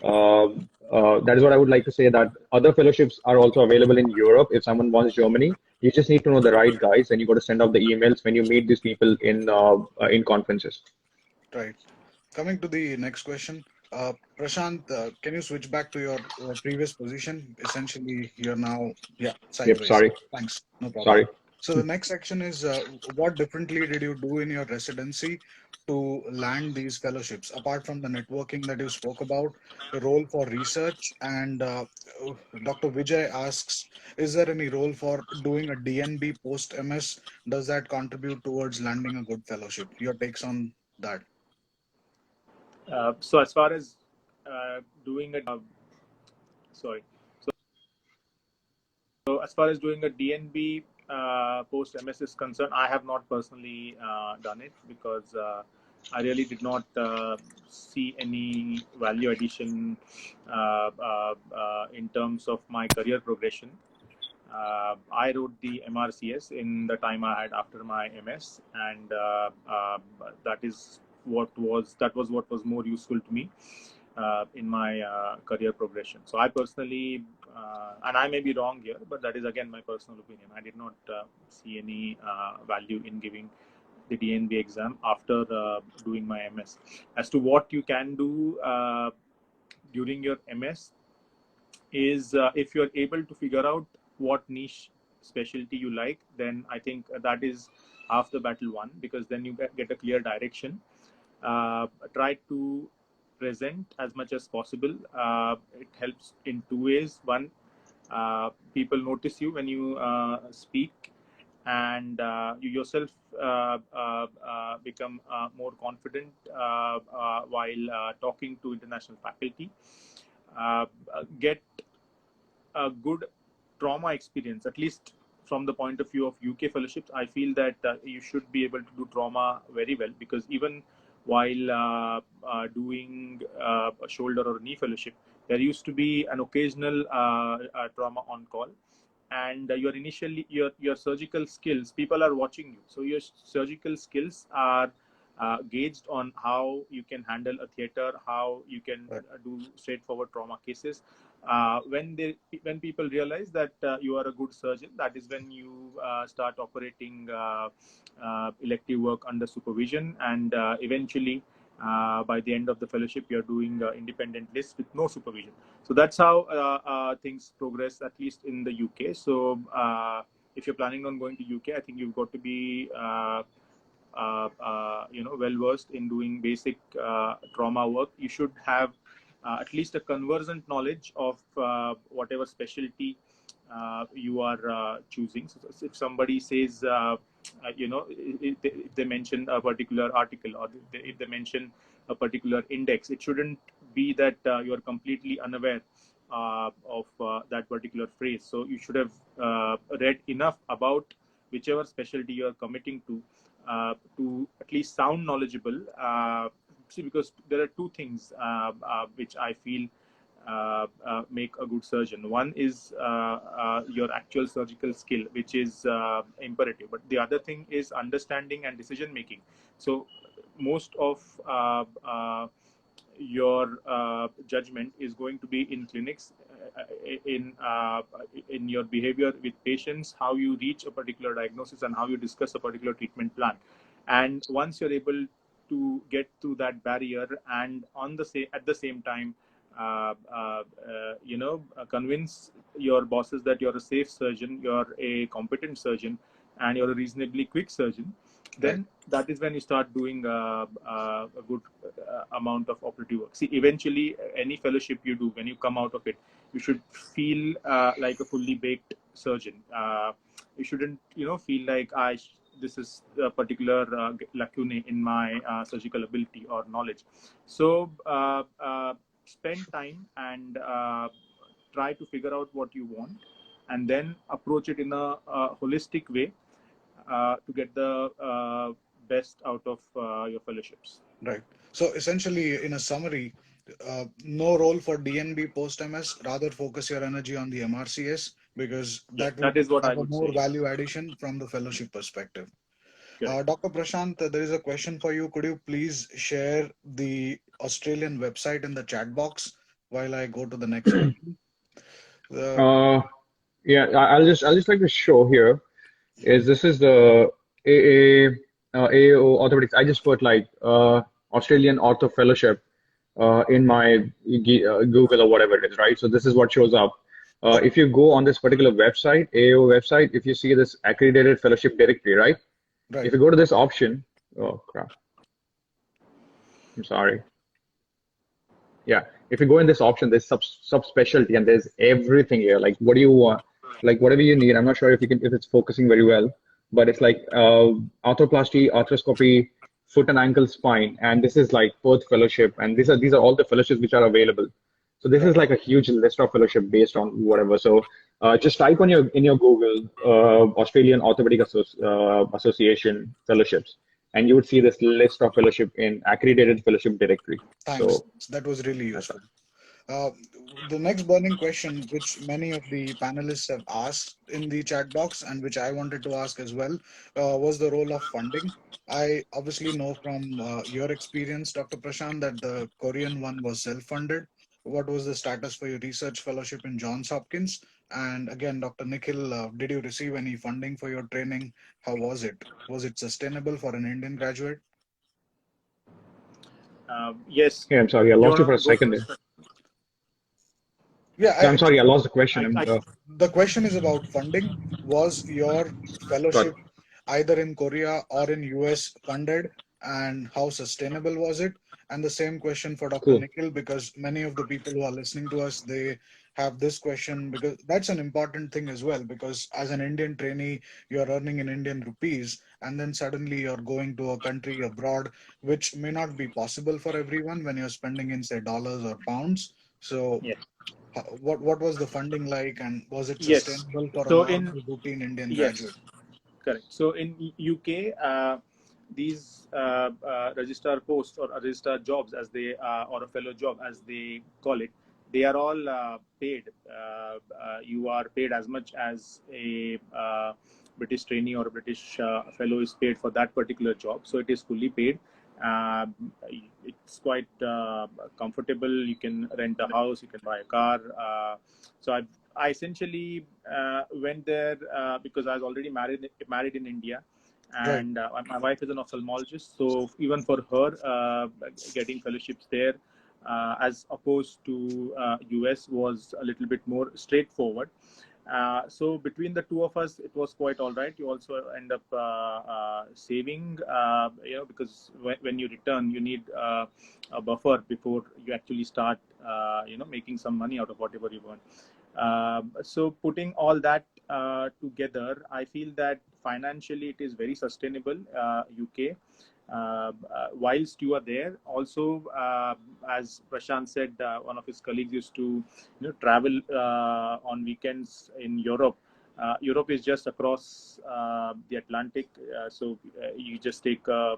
That is what I would like to say, that other fellowships are also available in Europe. If someone wants Germany, you just need to know the right guys, and you got to send out the emails when you meet these people in conferences. Right. Coming to the next question, Prashant, can you switch back to your previous position? Essentially, you're now, yeah, Yep. sideways. Sorry. Thanks. No problem. Sorry. So the next section is what differently did you do in your residency to land these fellowships? Apart from the networking that you spoke about, the role for research, and Dr. Vijay asks, is there any role for doing a DNB post MS? Does that contribute towards landing a good fellowship? Your takes on that? So as far as doing a sorry, so as far as doing a DNB post MS is concerned, I have not personally done it because I really did not see any value addition in terms of my career progression. I wrote the MRCS in the time I had after my MS, and that is what was more useful to me in my career progression. So I personally, and I may be wrong here, but that is again my personal opinion. I did not see any value in giving the DNB exam after doing my MS. As to what you can do during your MS is if you're able to figure out what niche specialty you like, then I think that is half the battle won, because then you get a clear direction. Try to present as much as possible. It helps in two ways. One, people notice you when you speak, and you yourself become more confident while talking to international faculty. Get a good trauma experience, at least from the point of view of UK fellowships, I feel that you should be able to do trauma very well, because even while doing a shoulder or knee fellowship, there used to be an occasional trauma on call, and your surgical skills, people are watching you, so your surgical skills are gauged on how you can handle a theater, how you can do straightforward trauma cases. When people realize that you are a good surgeon, that is when you start operating elective work under supervision, and eventually by the end of the fellowship you're doing independent lists with no supervision. So that's how things progress, at least in the UK. So if you're planning on going to UK, I think you've got to be well versed in doing basic trauma work. You should have at least a conversant knowledge of whatever specialty you are choosing. So if somebody says, if they mention a particular article, or if they mention a particular index, it shouldn't be that you are completely unaware of that particular phrase. So you should have read enough about whichever specialty you are committing to at least sound knowledgeable. See, because there are two things which I feel make a good surgeon. One is your actual surgical skill, which is imperative, but the other thing is understanding and decision making. So most of your judgment is going to be in clinics, in your behavior with patients, how you reach a particular diagnosis, and how you discuss a particular treatment plan. And once you're able to get through that barrier, and at the same time convince your bosses that you're a safe surgeon, you're a competent surgeon, and you're a reasonably quick surgeon, then that is when you start doing a good amount of operative work. See, eventually, any fellowship you do, when you come out of it, you should feel like a fully baked surgeon. You shouldn't, feel like this is a particular lacune in my surgical ability or knowledge. So spend time and try to figure out what you want, and then approach it in a holistic way to get the best out of your fellowships. Right. So essentially, in a summary, no role for DNB post-MS, rather focus your energy on the MRCS, because that would is what I have a would more say. value addition from the fellowship perspective. Dr. Prashant, there is a question for you. Could you please share the Australian website in the chat box while I go to the next question? Yeah, I'll just like to show here is this is the AA AAO Orthopedics. I just put like Australian Ortho Fellowship in my Google or whatever it is, right? So this is what shows up. If you go on this particular website, AAO website, if you see this accredited fellowship directory, right? If you go to this option, oh crap, I'm sorry. Yeah, if you go in this option, there's subspecialty, and there's everything here. Like, what do you want? Like, whatever you need. I'm not sure if it's focusing very well, but it's like arthroplasty, arthroscopy, foot and ankle spine, and this is like Perth fellowship, and these are all the fellowships which are available. So this is like a huge list of fellowship based on whatever. So just type in your Google Australian Orthopedic Association fellowships, and you would see this list of fellowship in accredited fellowship directory. Thanks. So that was really useful. The next burning question, which many of the panelists have asked in the chat box, and which I wanted to ask as well, was the role of funding. I obviously know from your experience, Dr. Prashant, that the Korean one was self-funded. What was the status for your research fellowship in Johns Hopkins? And again, Dr. Nikhil, did you receive any funding for your training? How was it? Was it sustainable for an Indian graduate? Yes. yeah, I'm sorry, I lost you for a second there. Yeah, I'm sorry, I lost the question. The question is about funding. Was your fellowship either in Korea or in US funded, and how sustainable was it? And the same question for Dr. Cool. Nikhil, because many of the people who are listening to us, they have this question, because that's an important thing as well, because as an Indian trainee, you're earning in Indian rupees, and then suddenly you're going to a country abroad, which may not be possible for everyone when you're spending in, say, dollars or pounds. So What was the funding like, and was it Yes. sustainable for a So in normal routine Indian graduate? Yes, correct. So in UK, these registrar posts or registrar jobs, as they or a fellow job as they call it, they are all paid. You are paid as much as a British trainee or a British fellow is paid for that particular job. So it is fully paid. Uh, it's quite comfortable. You can rent a house, you can buy a car. I essentially went there because I was already married in India, Right. and my wife is an ophthalmologist. So even for her, getting fellowships there, as opposed to US, was a little bit more straightforward. So between the two of us, it was quite all right. You also end up saving, because when you return, you need a buffer before you actually start, making some money out of whatever you want. So putting all that together, I feel that financially it is very sustainable, UK. Whilst you are there, also, as Prashant said, one of his colleagues used to travel on weekends in Europe. Europe is just across the Atlantic, so you just take a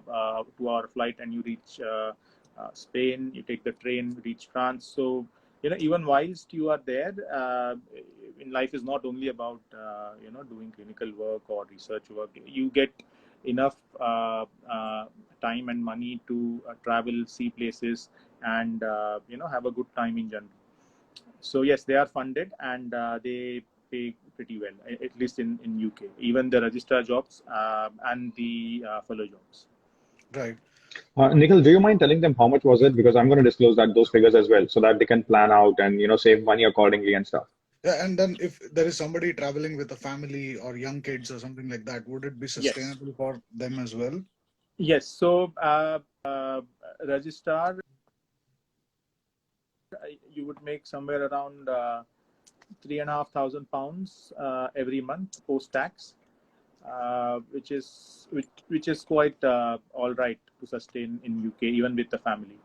2-hour flight and you reach Spain. You take the train, reach France. So even whilst you are there, in life is not only about doing clinical work or research work. You get enough time and money to travel, see places, and have a good time in general. So yes, they are funded, and they pay pretty well, at least in UK. Even the registrar jobs and the fellow jobs. Right. Nikhil, do you mind telling them how much was it? Because I'm going to disclose those figures as well, so that they can plan out and save money accordingly and stuff. Yeah, and then if there is somebody traveling with a family or young kids or something like that, would it be Yes. sustainable for them as well? Yes. So registrar, you would make somewhere around £3,500 every month post tax, which is quite all right to sustain in UK, even with the family.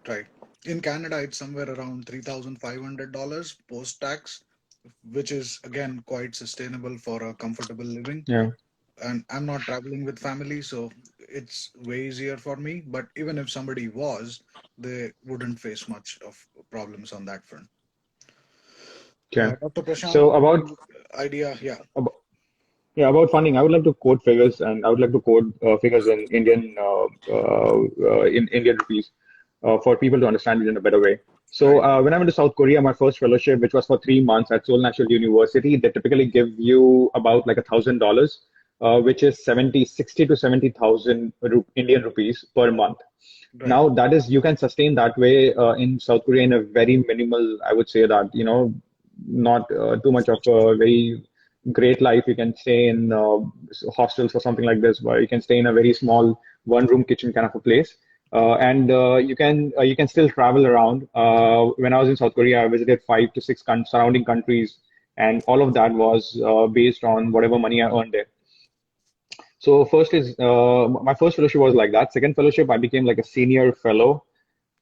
Right. In Canada, it's somewhere around $3,500 post tax, which is again quite sustainable for a comfortable living. Yeah. And I'm not traveling with family, so it's way easier for me. But even if somebody was, they wouldn't face much of problems on that front. Okay. Dr. Prashant, So any idea? Yeah. about about funding, I would like to quote figures, and I would like to quote figures in Indian rupees for people to understand it in a better way. So Right. when I went to South Korea, my first fellowship, which was for 3 months at Seoul National University, they typically give you about like $1,000, which is 60 to 70,000 Indian rupees per month. Right. Now that is, you can sustain that way in South Korea in a very minimal, I would say that, not too much of a very great life. You can stay in hostels or something like this, where you can stay in a very small one-room kitchen kind of a place. And you can still travel around. When I was in South Korea, I visited 5 to 6 surrounding countries, and all of that was based on whatever money I earned there. So first is my first fellowship was like that. Second fellowship, I became like a senior fellow.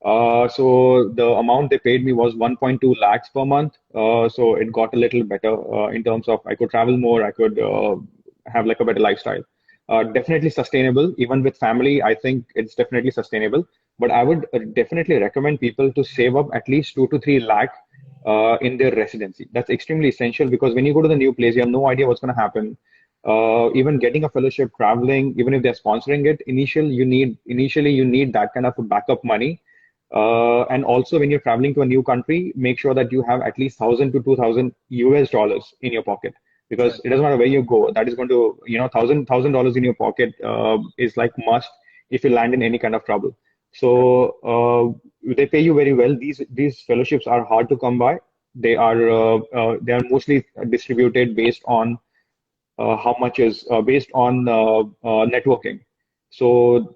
So the amount they paid me was 1.2 lakhs per month. So it got a little better in terms of I could travel more, I could have like a better lifestyle. Definitely sustainable, even with family. I think it's definitely sustainable. But I would definitely recommend people to save up at least 2 to 3 lakh in their residency. That's extremely essential because when you go to the new place, you have no idea what's going to happen. Even getting a fellowship, traveling, even if they're sponsoring it, initially you need that kind of a backup money. And also, when you're traveling to a new country, make sure that you have at least 1,000 to 2,000 US dollars in your pocket, because Right. it doesn't matter where you go. That is going to, $1,000 in your pocket is like must if you land in any kind of trouble. So they pay you very well. These fellowships are hard to come by. They are mostly distributed based on how much is based on networking. So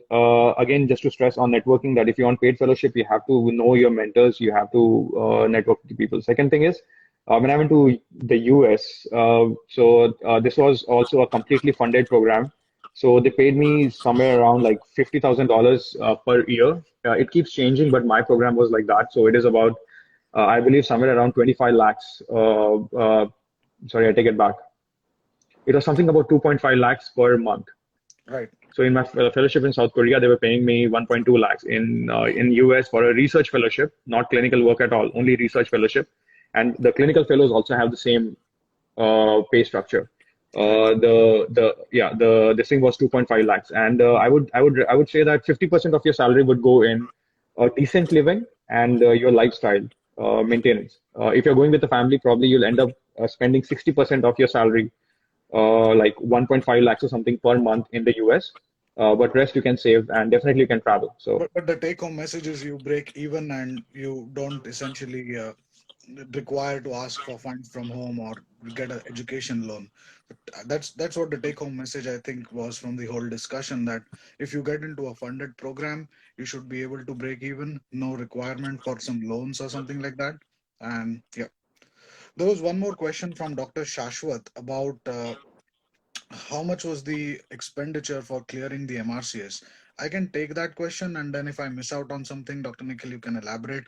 again, just to stress on networking, that if you want paid fellowship, you have to know your mentors, you have to network with people. Second thing is, when I went to the US, this was also a completely funded program. So they paid me somewhere around like $50,000 per year. It keeps changing, but my program was like that. So it is about I believe somewhere around 25 lakhs. Sorry, I take it back. It was something about 2.5 lakhs per month. Right. So in my fellowship in South Korea, they were paying me 1.2 lakhs. In US for a research fellowship, not clinical work at all, only research fellowship, and the clinical fellows also have the same pay structure. Right. The this thing was 2.5 lakhs, and I would say that 50% of your salary would go in decent living and your lifestyle maintenance. If you're going with a family, probably you'll end up spending 60% of your salary, like 1.5 lakhs or something per month in the US. But rest you can save and definitely you can travel. So But the take home message is you break even and you don't essentially required to ask for funds from home or get an education loan. That's what the take home message I think was from the whole discussion, that if you get into a funded program, you should be able to break even, no requirement for some loans or something like that. And yeah, there was one more question from Dr. Shashwat about how much was the expenditure for clearing the MRCS. I can take that question, and then if I miss out on something, Dr. Nikhil, you can elaborate.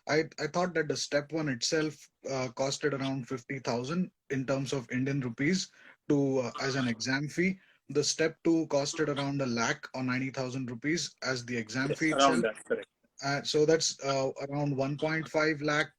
I thought that the step one itself costed around 50,000 in terms of Indian rupees to as an exam fee. The step two costed around a lakh or 90,000 rupees as the exam Yes, fee around itself. that, correct. So that's around 1.5 lakh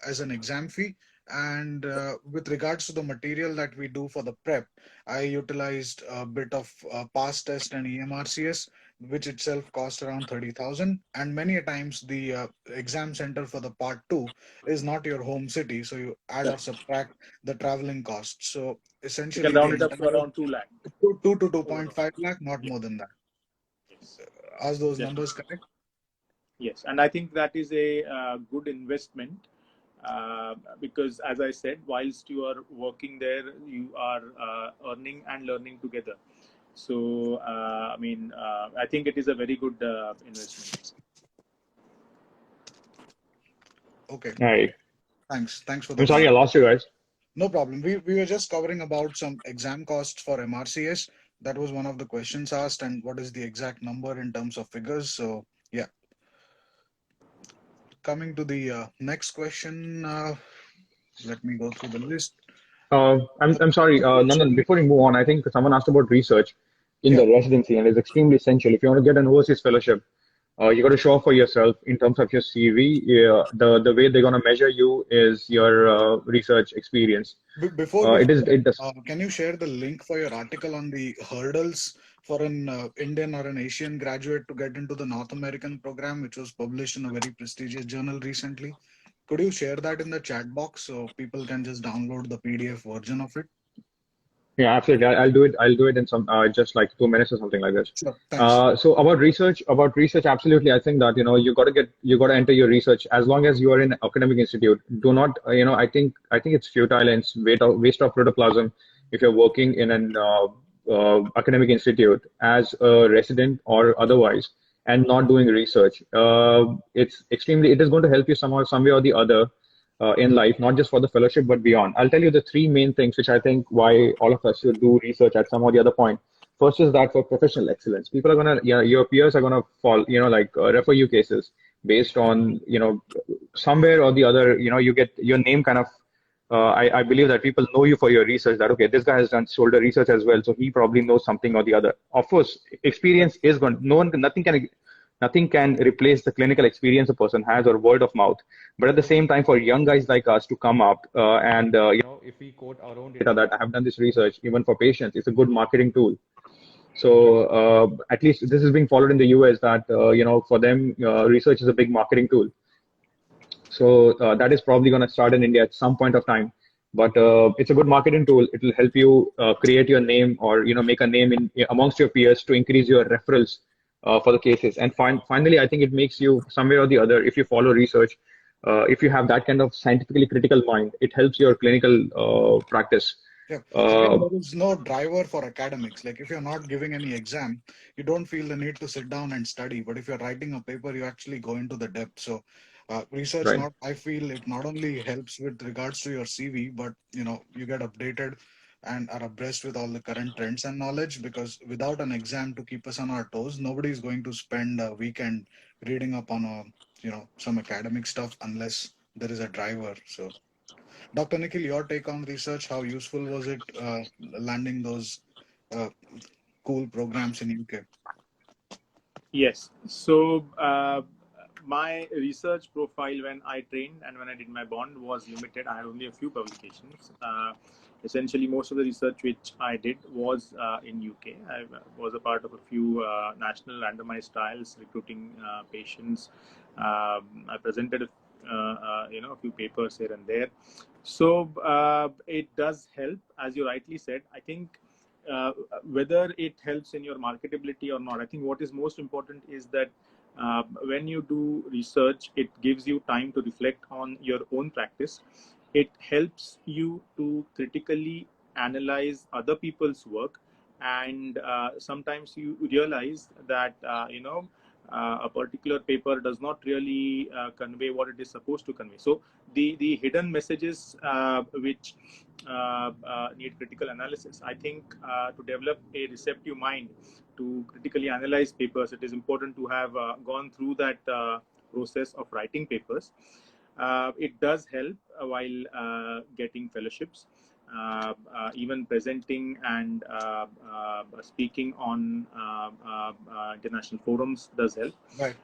as an exam fee. And with regards to the material that we do for the prep, I utilized a bit of PASS test and EMRCS, which itself cost around 30,000. And many a times the exam center for the part two is not your home city. So you add or Correct. subtract the traveling cost. So You can essentially the round it up to entire around 2 lakh 2 to overall. 2.5 lakh, not Yes, more than that. yes, Are those numbers definitely. correct? Yes, and I think that is a good investment because, as I said, whilst you are working there, you are earning and learning together. So, I think it is a very good investment. Okay. I Thanks for the I'm sorry I detail. lost you guys. No problem. We were just covering about some exam costs for MRCS. That was one of the questions asked, and what is the exact number in terms of figures. So, yeah, coming to the next question, let me go through the list. I'm sorry, Nandan. Before we move on, I think someone asked about research in Yeah. the residency, and it's extremely essential. If you want to get an overseas fellowship, you got to show up for yourself in terms of your CV. Yeah, the way they're gonna measure you is your research experience. Before we It is forget, it does. can you share the link for your article on the hurdles for an Indian or an Asian graduate to get into the North American program, which was published in a very prestigious journal recently? Could you share that in the chat box so people can just download the PDF version of it? Yeah, absolutely. I'll do it. I'll do it in some just like 2 minutes or something like this. Sure. Thanks. So about research, absolutely. I think that you got to enter your research as long as you are in academic institute. Do not I think it's futile and it's waste of protoplasm if you're working in an academic institute as a resident or otherwise and not doing research. It is going to help you somehow, some way or the other in life, not just for the fellowship, but beyond. I'll tell you the three main things which I think why all of us should do research at some or the other point. First is that for professional excellence, people are gonna, yeah, your peers are gonna fall, refer you cases based on, somewhere or the other, you get your name kind of. I believe that people know you for your research. That okay, this guy has done shoulder research as well, so he probably knows something or the other. Of course, experience is going. No one, nothing can replace the clinical experience a person has or word of mouth. But at the same time, for young guys like us to come up and if we quote our own data that I have done this research, even for patients, it's a good marketing tool. So at least this is being followed in the US that for them research is a big marketing tool. So that is probably going to start in India at some point of time. But it's a good marketing tool. It will help you create your name or make a name in amongst your peers to increase your referrals for the cases. And finally, I think it makes you somewhere or the other, if you follow research, if you have that kind of scientifically critical mind, it helps your clinical practice. Yeah. Again, Uh, there is no driver for academics. Like if you're not giving any exam, you don't feel the need to sit down and study. But if you're writing a paper, you actually go into the depth. So research, right. not I feel it not only helps with regards to your CV, but you get updated and are abreast with all the current trends and knowledge. Because without an exam to keep us on our toes, nobody is going to spend a weekend reading up on some academic stuff unless there is a driver. So, Dr. Nikhil, your take on research, how useful was it landing those uh, cool programs in UK? Yes. So my research profile when I trained and when I did my bond was limited. I had only a few publications. Essentially, most of the research which I did was in UK. I was a part of a few national randomized trials recruiting patients. I presented, a few papers here and there. So it does help, as you rightly said. I think whether it helps in your marketability or not, I think what is most important is that when you do research, it gives you time to reflect on your own practice. It helps you to critically analyze other people's work, and sometimes you realize that a particular paper does not really convey what it is supposed to convey. So the hidden messages which need critical analysis. I think to develop a receptive mind to critically analyze papers, it is important to have gone through that process of writing papers. It does help while getting fellowships. Even presenting and speaking on international forums does help. Right.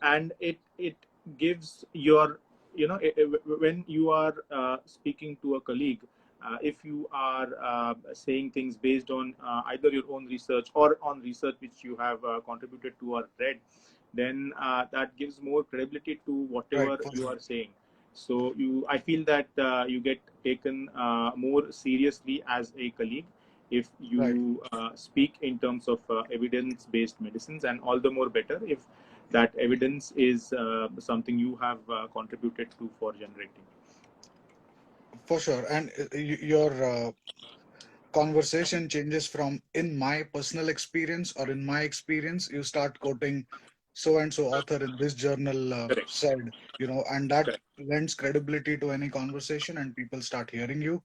And it gives your, when you are speaking to a colleague, if you are saying things based on either your own research or on research which you have contributed to or read, then that gives more credibility to Right. whatever For you sure. are saying. So I feel that you get taken more seriously as a colleague if Right. you speak in terms of evidence-based medicines, and all the more better if that evidence is something you have contributed to for generating. For sure. And your conversation changes from in my personal experience or in my experience, you start quoting so and so author in this journal Correct. said, and that Correct. lends credibility to any conversation and people start hearing you.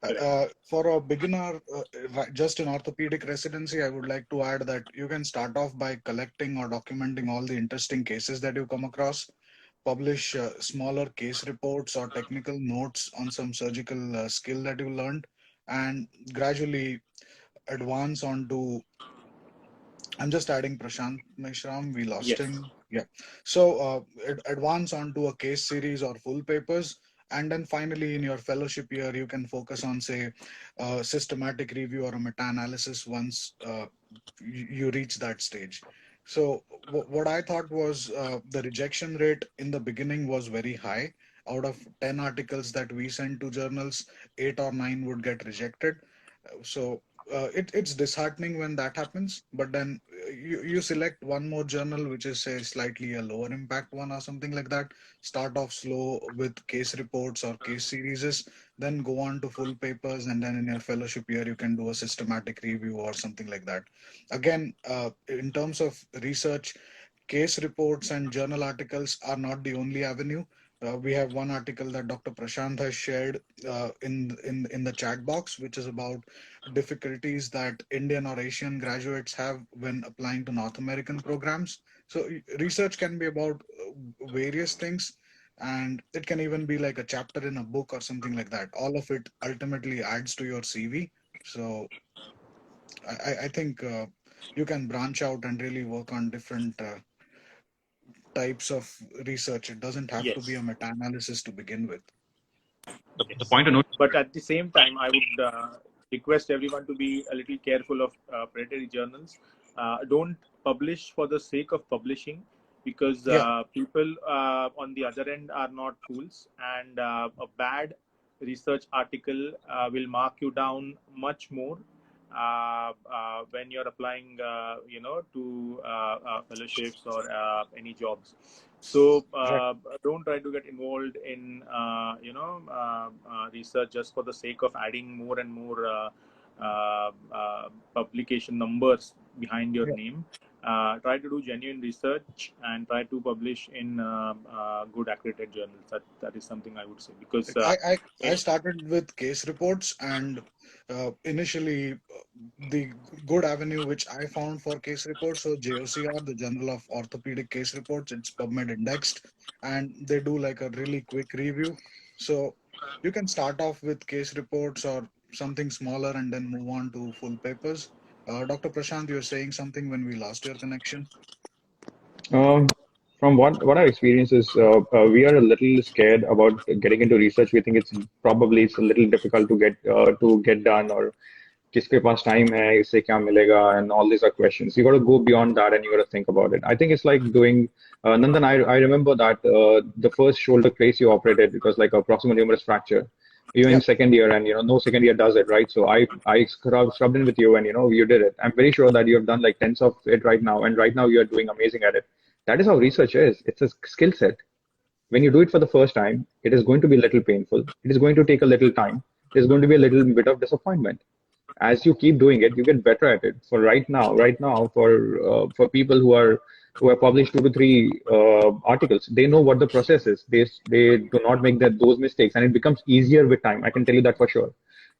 Correct. For a beginner, just in orthopedic residency, I would like to add that you can start off by collecting or documenting all the interesting cases that you come across, publish smaller case reports or technical notes on some surgical skill that you learned, and gradually advance onto. I'm just adding Prashant Meshram. We lost Yes. him. Yeah. So advance onto a case series or full papers. And then finally, in your fellowship year, you can focus on, say, systematic review or a meta-analysis once you reach that stage. So what I thought was the rejection rate in the beginning was very high. Out of 10 articles that we sent to journals, 8 or 9 would get rejected. So it's disheartening when that happens, but then you select one more journal which is, say, slightly a lower impact one or something like that. Start off slow with case reports or case series, then go on to full papers, and then in your fellowship year you can do a systematic review or something like that. Again, in terms of research, case reports and journal articles are not the only avenue. We have one article that Dr. Prashant has shared in the chat box, which is about difficulties that Indian or Asian graduates have when applying to North American programs. So research can be about various things, and it can even be like a chapter in a book or something like that. All of it ultimately adds to your CV. So I think you can branch out and really work on different types of research. It doesn't have to be a Yes. meta-analysis to begin with. The Yes. point to note. But at the same time, I would request everyone to be a little careful of predatory journals. Don't publish for the sake of publishing, because Yeah, people on the other end are not fools, and a bad research article will mark you down much more when you're applying, to fellowships or any jobs. So right. don't try to get involved in research just for the sake of adding more and more publication numbers behind your Yeah, name. try to do genuine research and try to publish in good accredited journals. That is something I would say, because I started with case reports, and initially the good avenue which I found for case reports, so JOCR, the Journal of Orthopedic Case Reports, it's PubMed indexed, and they do like a really quick review. So you can start off with case reports or something smaller and then move on to full papers. Dr. Prashant, you were saying something when we lost your connection. Um, from what our experience is, we are a little scared about getting into research. We think it's a little difficult to get done, or किसके पास time है, इससे क्या मिलेगा, and all these are questions. You got to go beyond that and you got to think about it. I think it's like doing, Nandan, I remember that the first shoulder brace you operated, it was like a proximal humerus fracture. You're Yeah. in second year, and no second year does it, right? So I scrubbed in with you, and you did it. I'm very sure that you have done like tens of it right now, and right now you're doing amazing at it. That is how research is. It's a skill set. When you do it for the first time, it is going to be a little painful. It is going to take a little time. There's going to be a little bit of disappointment. As you keep doing it, you get better at it. For right now, for people who have published 2 to 3 articles, they know what the process is. They do not make those mistakes, and it becomes easier with time. I can tell you that for sure.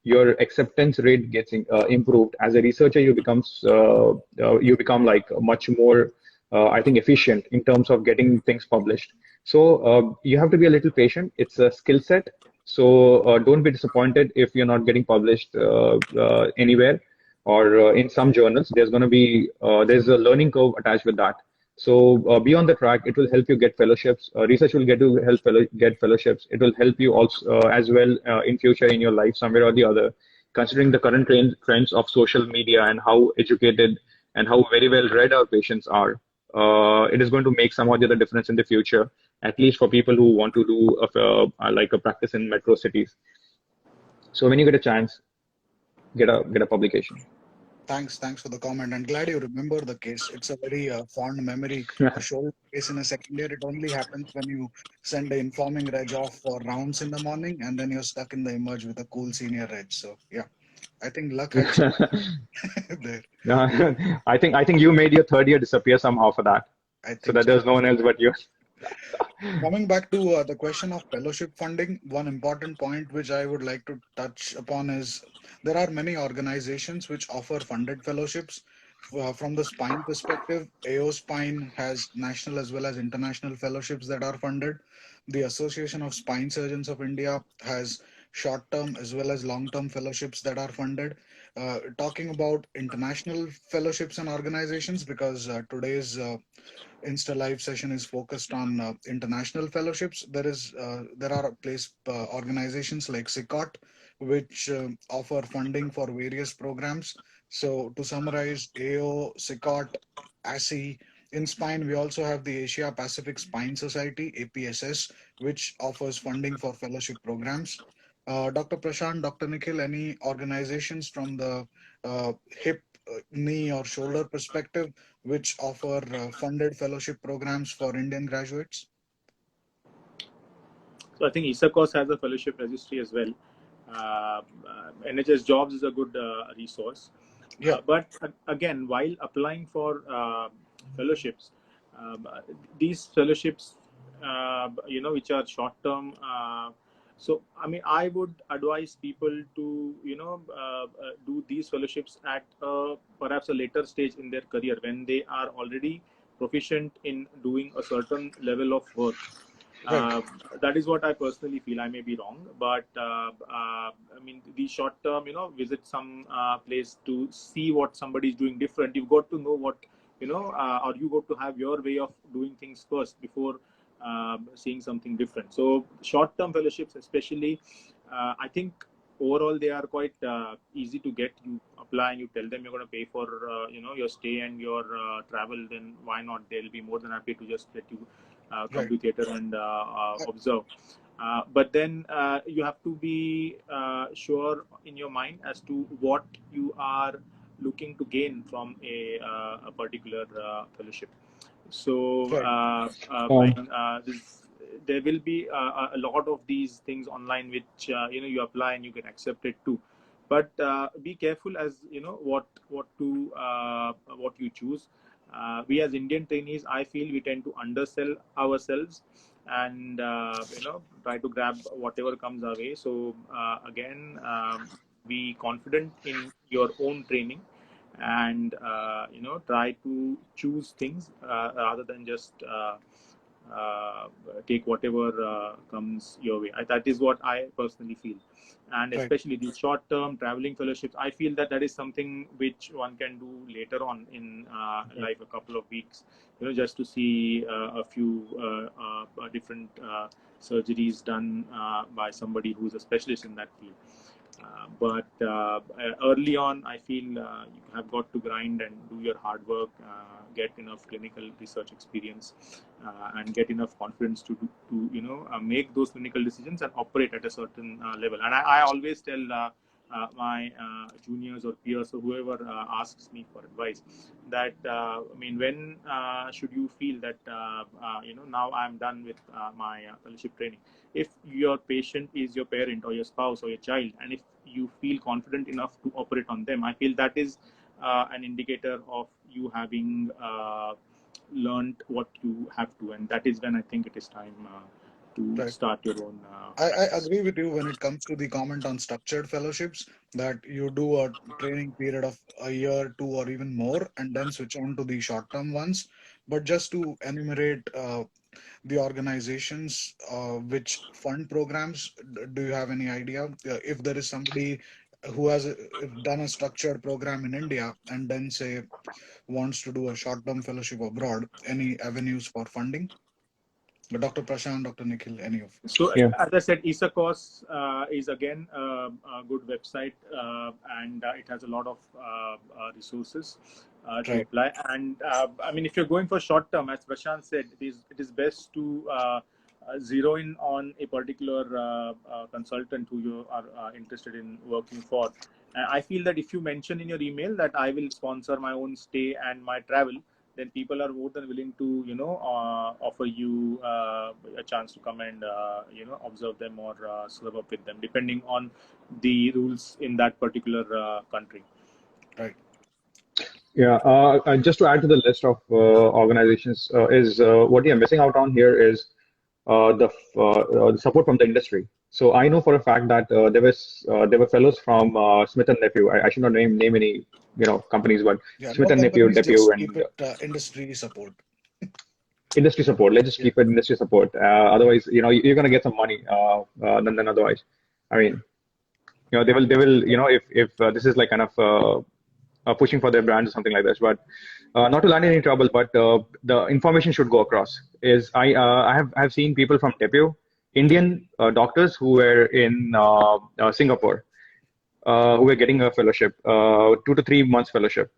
Your acceptance rate gets improved. As a researcher, you become like much more, I think, efficient in terms of getting things published. So you have to be a little patient. It's a skill set. So don't be disappointed if you're not getting published anywhere, or in some journals. There's a learning curve attached with that. So be on the track. It will help you get fellowships. Research will get fellowships. It will help you also as well in future in your life somewhere or the other. Considering the current trends of social media and how educated and how very well read our patients are, it is going to make some or the other difference in the future, at least for people who want to do like a practice in metro cities. So when you get a chance, get a publication. Thanks for the comment, and glad you remember the case. It's a very fond memory. A shoulder case in a second year, it only happens when you send the informing reg off for rounds in the morning, and then you're stuck in the emerge with a cool senior reg. So yeah, I think luck had changed there. I think you made your third year disappear somehow for that, I so think that so. there's no one else but you. Coming back to the question of fellowship funding, one important point which I would like to touch upon is there are many organizations which offer funded fellowships. From the spine perspective, AO Spine has national as well as international fellowships that are funded. The Association of Spine Surgeons of India has short term as well as long term fellowships that are funded. Talking about international fellowships and organizations, because today's Insta Live session is focused on international fellowships. There are organizations like SICOT which offer funding for various programs. So to summarize, AO, SICOT, ASI. In spine, we also have the Asia Pacific Spine Society (APSS), which offers funding for fellowship programs. Dr. Prashant, Dr. Nikhil, any organizations from the hip, knee, or shoulder perspective which offer funded fellowship programs for Indian graduates? So I think ISACOS has a fellowship registry as well. NHS Jobs is a good resource. Yeah, But again, while applying for fellowships, these fellowships, which are short term. So, I mean, I would advise people to, do these fellowships at perhaps a later stage in their career when they are already proficient in doing a certain level of work. right. That is what I personally feel. I may be wrong, but I mean, the short term, visit some place to see what somebody is doing different. You've got to know what, or you got to have your way of doing things first before seeing something different. So short term fellowships, especially, I think overall they are quite easy to get. You apply and you tell them you're going to pay for your stay and your travel, then why not? They'll be more than happy to just let you come Right. to theater and observe. But then you have to be sure in your mind as to what you are looking to gain from a particular fellowship. So Right. Um, there will be a lot of these things online which you apply and you get accepted too. But be careful as what you choose. we as Indian trainees, I feel we tend to undersell ourselves and try to grab whatever comes our way. So again, be confident in your own training and try to choose things rather than just uh, take whatever comes your way. That is what I personally feel. And Right. especially the short-term traveling fellowships, I feel that is something which one can do later on in life, a couple of weeks, just to see a few different surgeries done by somebody who's a specialist in that field. But early on, I feel you have got to grind and do your hard work, get enough clinical research experience, and get enough confidence to make those clinical decisions and operate at a certain level. And I always tell my juniors or peers or whoever asks me for advice that when should you feel that now I'm done with my fellowship training? If your patient is your parent or your spouse or your child, and if you feel confident enough to operate on them, I feel that is an indicator of you having learned what you have to, and that is when I think it is time to Right. start your own I practice. agree with you when it comes to the comment on structured fellowships, that you do a training period of a year, two, or even more, and then switch on to the short-term ones. But just to enumerate the organizations which fund programs, do you have any idea? If there is somebody who has done a structured program in India and then say wants to do a short-term fellowship abroad, any avenues for funding? Dr. Prashant, Dr. Nikhil, any of you? So, Yeah. as I said, ISACOS is again a good website, and it has a lot of resources to Right. apply. And if you're going for short term, as Prashant said, it is best to zero in on a particular consultant who you are interested in working for. And I feel that if you mention in your email that I will sponsor my own stay and my travel, then people are more than willing to offer you a chance to come and observe them or serve up with them, depending on the rules in that particular country. Right. Yeah, just to add to the list of organizations, is what you're missing out on here is the support from the industry. So I know for a fact that there were fellows from Smith and Nephew. I should not name any companies, but Yeah, Smith no and Nephew, companies, Depew, just keep and it industry support. industry support. Let's just Yeah. keep it industry support. Otherwise, you're gonna get some money than otherwise. I mean, they will if this is like kind of pushing for their brands or something like this. But not to land in any trouble, but the information should go across. I have seen people from Depew, Indian doctors who were in Singapore, who were getting a fellowship, 2 to 3 months fellowship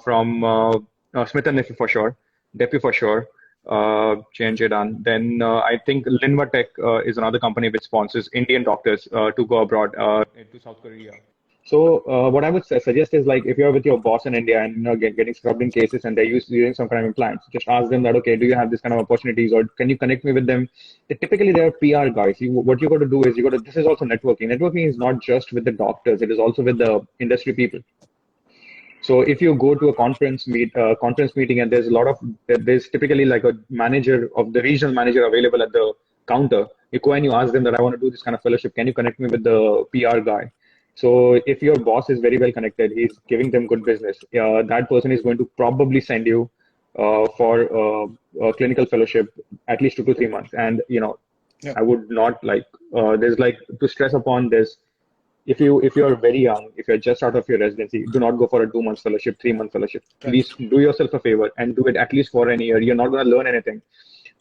from Smith and Nephew for sure, Depew for sure. J&J done. Then I think Linva Tech is another company which sponsors Indian doctors to go abroad to South Korea. So what I would suggest is, like, if you're with your boss in India and getting scrubbed in cases and they're using some kind of implants, just ask them that, okay, do you have this kind of opportunities, or can you connect me with them? Typically, they're PR guys. What you got to do is this is also networking. Networking is not just with the doctors; it is also with the industry people. So if you go to a conference meeting, and there's typically like a manager of the regional manager available at the counter. You go and you ask them that I want to do this kind of fellowship. Can you connect me with the PR guy? So if your boss is very well connected, he's giving them good business. That person is going to probably send you for a clinical fellowship at least 2 to 3 months. And Yeah. I would not like there's like to stress upon this. If you're very young, if you're just out of your residency, do not go for a 2 month fellowship, 3 month fellowship. Right. Please do yourself a favor and do it at least for an year. You're not going to learn anything.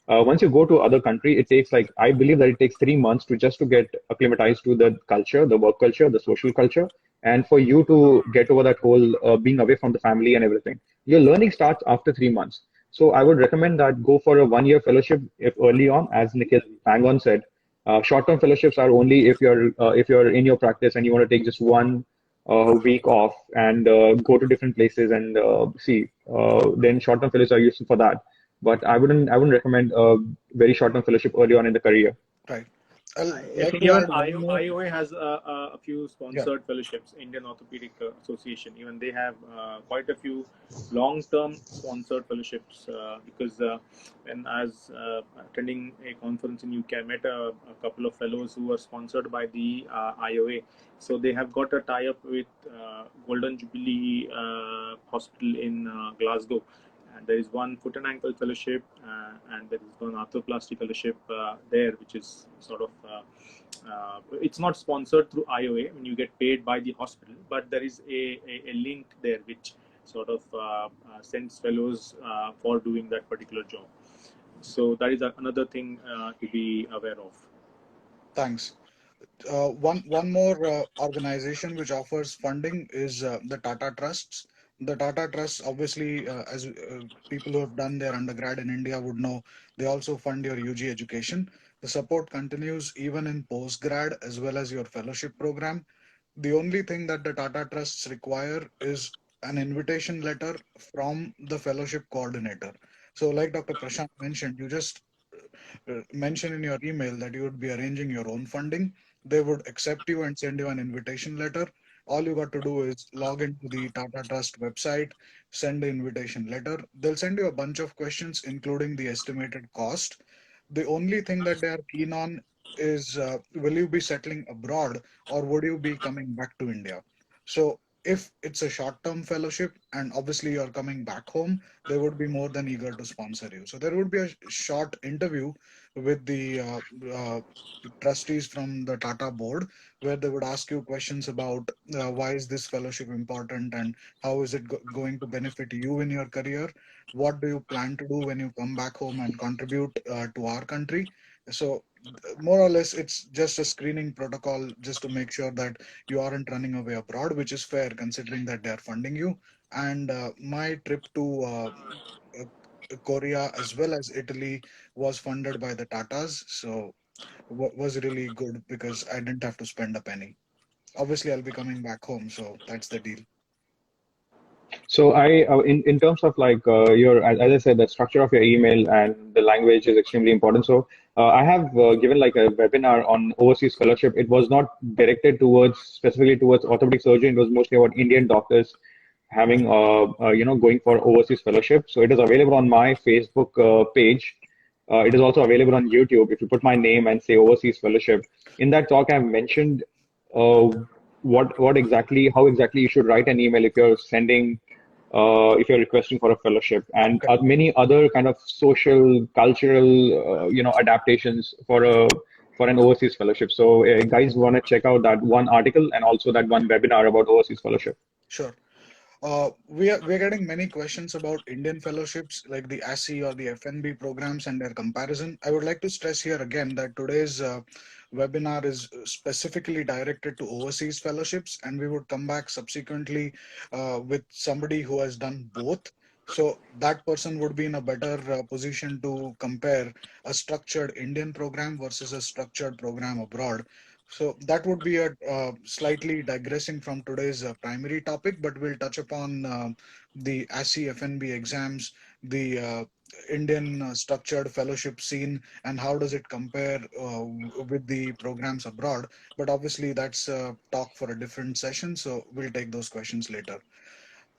Once you go to other country, it takes, like, I believe that it takes 3 months to get acclimatized to the culture, the work culture, the social culture, and for you to get over that whole being away from the family and everything. Your learning starts after 3 months. So I would recommend that go for a 1 year fellowship if early on, as Nikhil bang on said. Short-term fellowships are only if you're in your practice and you want to take just 1 week off and go to different places and see. Then short-term fellowships are useful for that. But I wouldn't recommend a very short-term fellowship early on in the career. Right. I'd I like think to even add one more. IOA has a few Yeah. sponsored fellowships. Indian Orthopedic Association, even they have quite a few long-term sponsored fellowships. Because when I was attending a conference in UK, I met a couple of fellows who were sponsored by the IOA. So they have got a tie-up with Golden Jubilee Hospital in Glasgow. And there is one foot and ankle fellowship, and there is one arthroplasty fellowship there, which is sort of it's not sponsored through IOA. I mean, you get paid by the hospital, but there is a link there which sort of sends fellows for doing that particular job. So that is another thing to be aware of. Thanks. One more organization which offers funding is the Tata Trusts. The Tata Trusts, obviously, as people who have done their undergrad in India would know, they also fund your UG education. The support continues even in postgrad as well as your fellowship program. The only thing that the Tata Trusts require is an invitation letter from the fellowship coordinator. So, like Dr. Prashant mentioned, you just mention in your email that you would be arranging your own funding. They would accept you and send you an invitation letter. All you got to do is log into the Tata Trust website, send the invitation letter. They'll send you a bunch of questions, including the estimated cost. The only thing that they are keen on is will you be settling abroad or would you be coming back to India? So, if it's a short term fellowship and obviously you're coming back home, they would be more than eager to sponsor you. So, there would be a short interview with the trustees from the Tata board, where they would ask you questions about why is this fellowship important and how is it going to benefit you in your career? What do you plan to do when you come back home and contribute to our country? So, more or less, it's just a screening protocol just to make sure that you aren't running away abroad, which is fair considering that they are funding you. And my trip to Korea as well as Italy was funded by the Tatas, so was really good because I didn't have to spend a penny. Obviously, I'll be coming back home, so that's the deal. So in terms of like your, as I said, the structure of your email and the language is extremely important. So I have given like a webinar on overseas fellowship. It was not directed towards specifically towards orthopedic surgeon. It was mostly about Indian doctors having, going for overseas fellowship. So it is available on my Facebook page. It is also available on YouTube. If you put my name and say overseas fellowship, in that talk I've mentioned uh, what exactly, how exactly you should write an email if you're sending, if you're requesting for a fellowship, and Okay, many other kind of social, cultural, adaptations for an overseas fellowship. So, guys, want to check out that one article and also that one webinar about overseas fellowship. sure. We're getting many questions about Indian fellowships like the ASI or the FNB programs and their comparison. I would like to stress here again that today's webinar is specifically directed to overseas fellowships, and we would come back subsequently with somebody who has done both. So that person would be in a better position to compare a structured Indian program versus a structured program abroad. So that would be a slightly digressing from today's primary topic, but we'll touch upon the ASCII FNB exams, the Indian structured fellowship scene, and how does it compare with the programs abroad. But obviously, that's talk for a different session, so we'll take those questions later.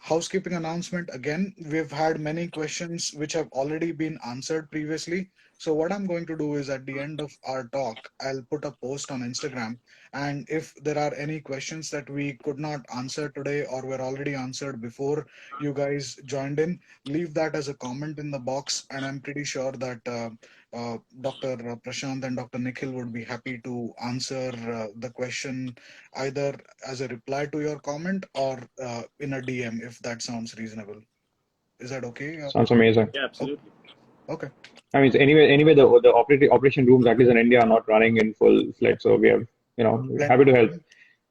Housekeeping announcement again, we've had many questions which have already been answered previously. So, what I'm going to do is at the end of our talk, I'll put a post on Instagram. And if there are any questions that we could not answer today or were already answered before you guys joined in, leave that as a comment in the box. And I'm pretty sure that Dr. Prashant and Dr. Nikhil would be happy to answer the question either as a reply to your comment or in a DM if that sounds reasonable. Is that okay? Sounds amazing. Yeah, Oh, absolutely. okay. I mean, anyway, the operation rooms, at least in India, are not running in full fledged. So we have, Plenty happy to of help. time.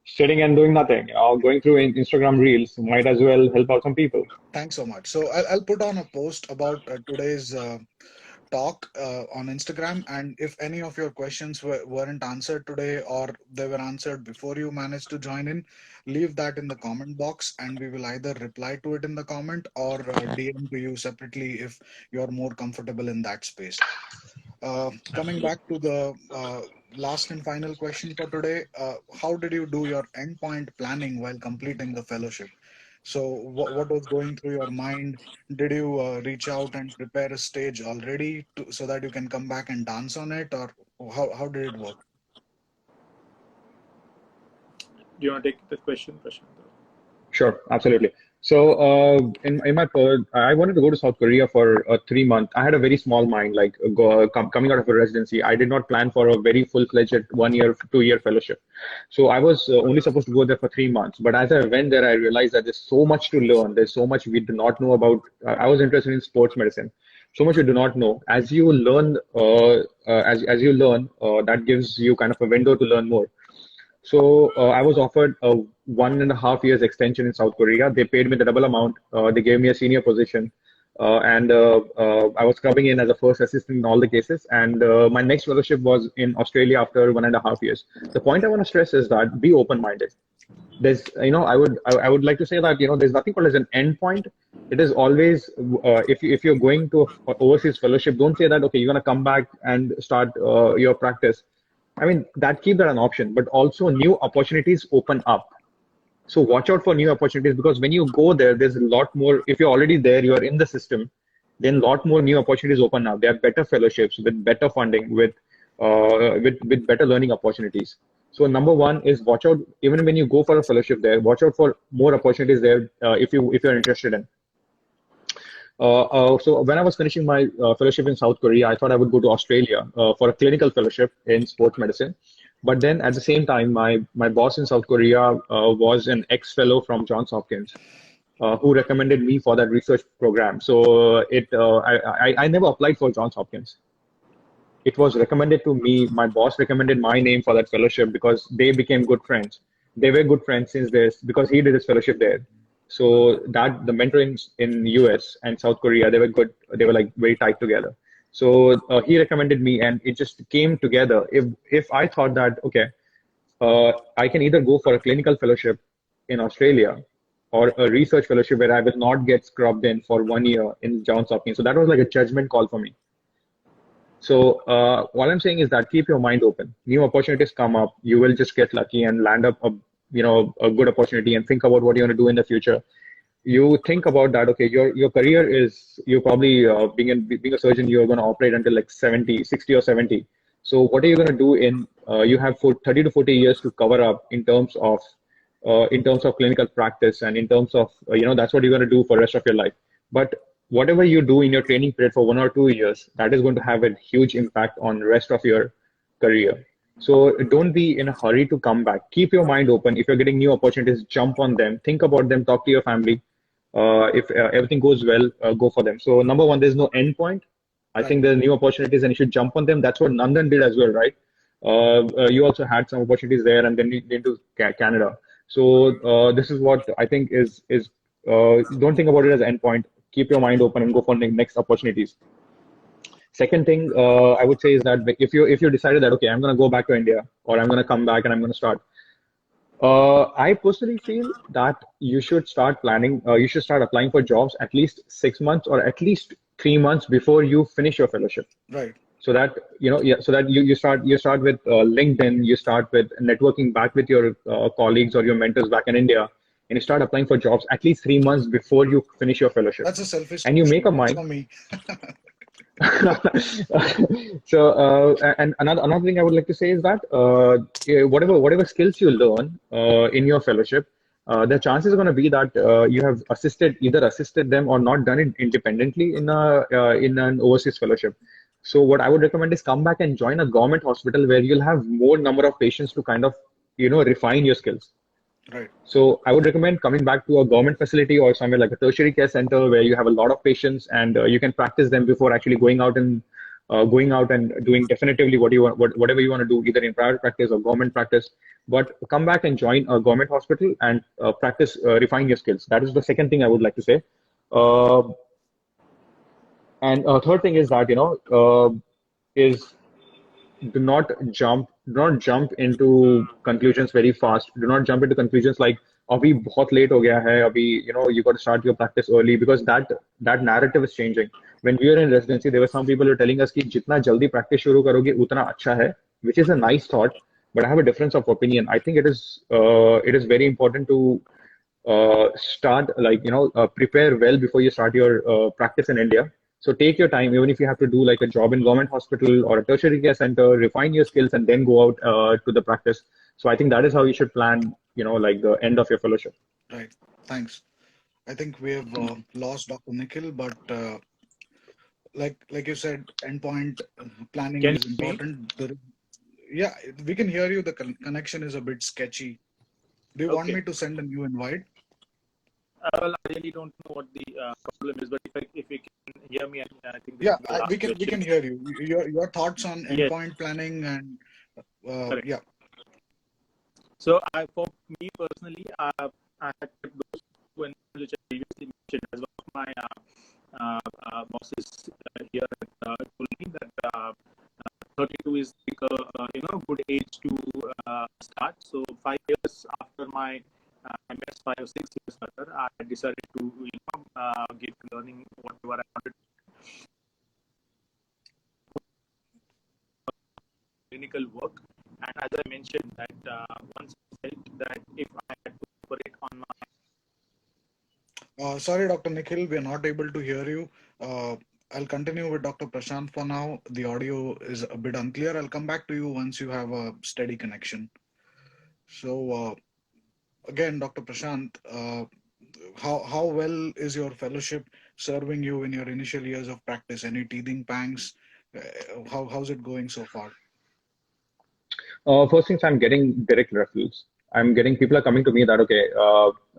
Sitting and doing nothing, going through Instagram reels might as well help out some people. Thanks so much. So I'll put on a post about today's talk on Instagram. And if any of your questions weren't answered today or they were answered before you managed to join in, leave that in the comment box and we will either reply to it in the comment or DM to you separately if you're more comfortable in that space. Coming back to the last and final question for today. How did you do your endpoint planning while completing the fellowship? So, what was going through your mind? Did you reach out and prepare a stage already so that you can come back and dance on it, or how did it work? Do you want to take the question, Prashant? Sure, absolutely. So, in my I wanted to go to South Korea for 3 months. I had a very small mind, like coming out of a residency. I did not plan for a very full-fledged 1 year, 2 year fellowship. So I was only supposed to go there for 3 months. But as I went there, I realized that there's so much to learn. There's so much we do not know about. I was interested in sports medicine. So much you do not know. As you learn, as you learn, that gives you kind of a window to learn more. So I was offered a 1.5 years extension in South Korea. They paid me the double amount. They gave me a senior position, and I was scrubbing in as a first assistant in all the cases. And my next fellowship was in Australia after 1.5 years. The point I want to stress is that be open-minded. There's, I would like to say that there's nothing called as an end point. It is always if you're going to a overseas fellowship, don't say that okay you're gonna come back and start your practice. I mean, keep that an option, but also new opportunities open up. So watch out for new opportunities because when you go there, there's a lot more. If you're already there, you're in the system, then a lot more new opportunities open up. There are better fellowships with better funding, with better learning opportunities. So number one is watch out. Even when you go for a fellowship there, watch out for more opportunities there if you're interested in. So when I was finishing my fellowship in South Korea, I thought I would go to Australia for a clinical fellowship in sports medicine. But then at the same time, my boss in South Korea was an ex-fellow from Johns Hopkins who recommended me for that research program. So I never applied for Johns Hopkins. It was recommended to me. My boss recommended my name for that fellowship because they became good friends. They were good friends since this because he did his fellowship there. So that the mentoring in US and South Korea, they were good. They were like very tight together. So he recommended me, and it just came together. If I thought that okay, I can either go for a clinical fellowship in Australia or a research fellowship where I will not get scrubbed in for 1 year in Johns Hopkins. So that was like a judgment call for me. So what I'm saying is that keep your mind open. New opportunities come up. You will just get lucky and land up a good opportunity and think about what you want to do in the future. You think about that. Okay, your career is you're probably being a surgeon. You're going to operate until like 70, 60 or 70. So what are you going to do in? You have 30 to 40 years to cover up in terms of clinical practice and in terms of that's what you're going to do for the rest of your life. But whatever you do in your training period for 1 or 2 years, that is going to have a huge impact on the rest of your career. So don't be in a hurry to come back. Keep your mind open. If you're getting new opportunities, jump on them. Think about them. Talk to your family. If everything goes well, go for them. So number one, there's no end point. I think there are new opportunities and you should jump on them. That's what Nandan did as well, right? You also had some opportunities there and then you into Canada. So this is what I think is don't think about it as an end point. Keep your mind open and go for next opportunities. Second thing I would say is that if you decided that okay, I'm going to go back to India or I'm going to come back and I'm going to start, I personally feel that you should start planning. You should start applying for jobs at least 6 months or at least 3 months before you finish your fellowship. Right. So that so that you start with LinkedIn. You start with networking back with your colleagues or your mentors back in India. And you start applying for jobs at least 3 months before you finish your fellowship. That's a selfish. And you make a mind. For me. So and another thing I would like to say is that whatever skills you learn in your fellowship, the chances are going to be that you have either assisted them or not done it independently in an overseas fellowship. So what I would recommend is come back and join a government hospital where you'll have more number of patients to kind of refine your skills. Right. So I would recommend coming back to a government facility or somewhere like a tertiary care center where you have a lot of patients and you can practice them before actually going out and doing definitively whatever you want to do, either in private practice or government practice. But come back and join a government hospital and practice, refine your skills. That is the second thing I would like to say. And third thing is that is do not jump into conclusions very fast. Do not jump into conclusions like abhi bahut late ho gaya hai, abhi you got to start your practice early, because that narrative is changing. When we were in residency, there were some people who were telling us कि जितना जल्दी practice शुरू करोगे उतना अच्छा है, which is a nice thought, but I have a difference of opinion. I think it is very important to start prepare well before you start your practice in India. So take your time, even if you have to do like a job in government hospital or a tertiary care center, refine your skills and then go out to the practice. So I think that is how you should plan, like the end of your fellowship. Right. Thanks. I think we have lost Dr. Nikhil, but like you said, endpoint planning Can is you hear me? important. Yeah, we can hear you. The connection is a bit sketchy. Do you want Okay. me to send a new invite? Well, I really don't know what the problem is, but if you can hear me, I think this Yeah, is the last we question. can hear you. Your thoughts on Yes, endpoint planning and correct. yeah. So for me personally, I had kept those two endpoints which I previously mentioned as one of my bosses here at told me that 32 is like a good age to start. So 5 years after my MS, 5 or 6 years later, I decided to get learning whatever I wanted clinical work. And as I mentioned that once I felt that if I had to operate on my Sorry, Dr. Nikhil, we are not able to hear you. I'll continue with Dr. Prashant for now. The audio is a bit unclear. I'll come back to you once you have a steady connection. So again, Dr. Prashant, how well is your fellowship serving you in your initial years of practice? Any teething pangs? How's it going so far? First things, I'm getting direct referrals. I'm getting people are coming to me that okay,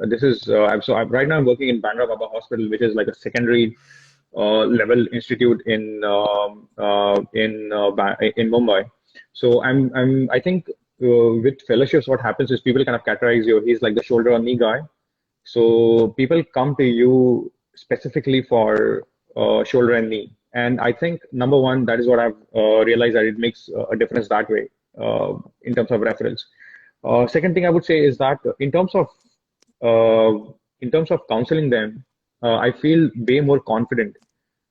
this is right now I'm working in Bandra Baba Hospital, which is like a secondary level institute in Mumbai. So I think with fellowships, what happens is people kind of categorize you. He's like the shoulder or knee guy. So people come to you specifically for shoulder and knee. And I think number one, that is what I've realized that it makes a difference that way in terms of reference. Second thing I would say is that in terms of counseling them, I feel way more confident.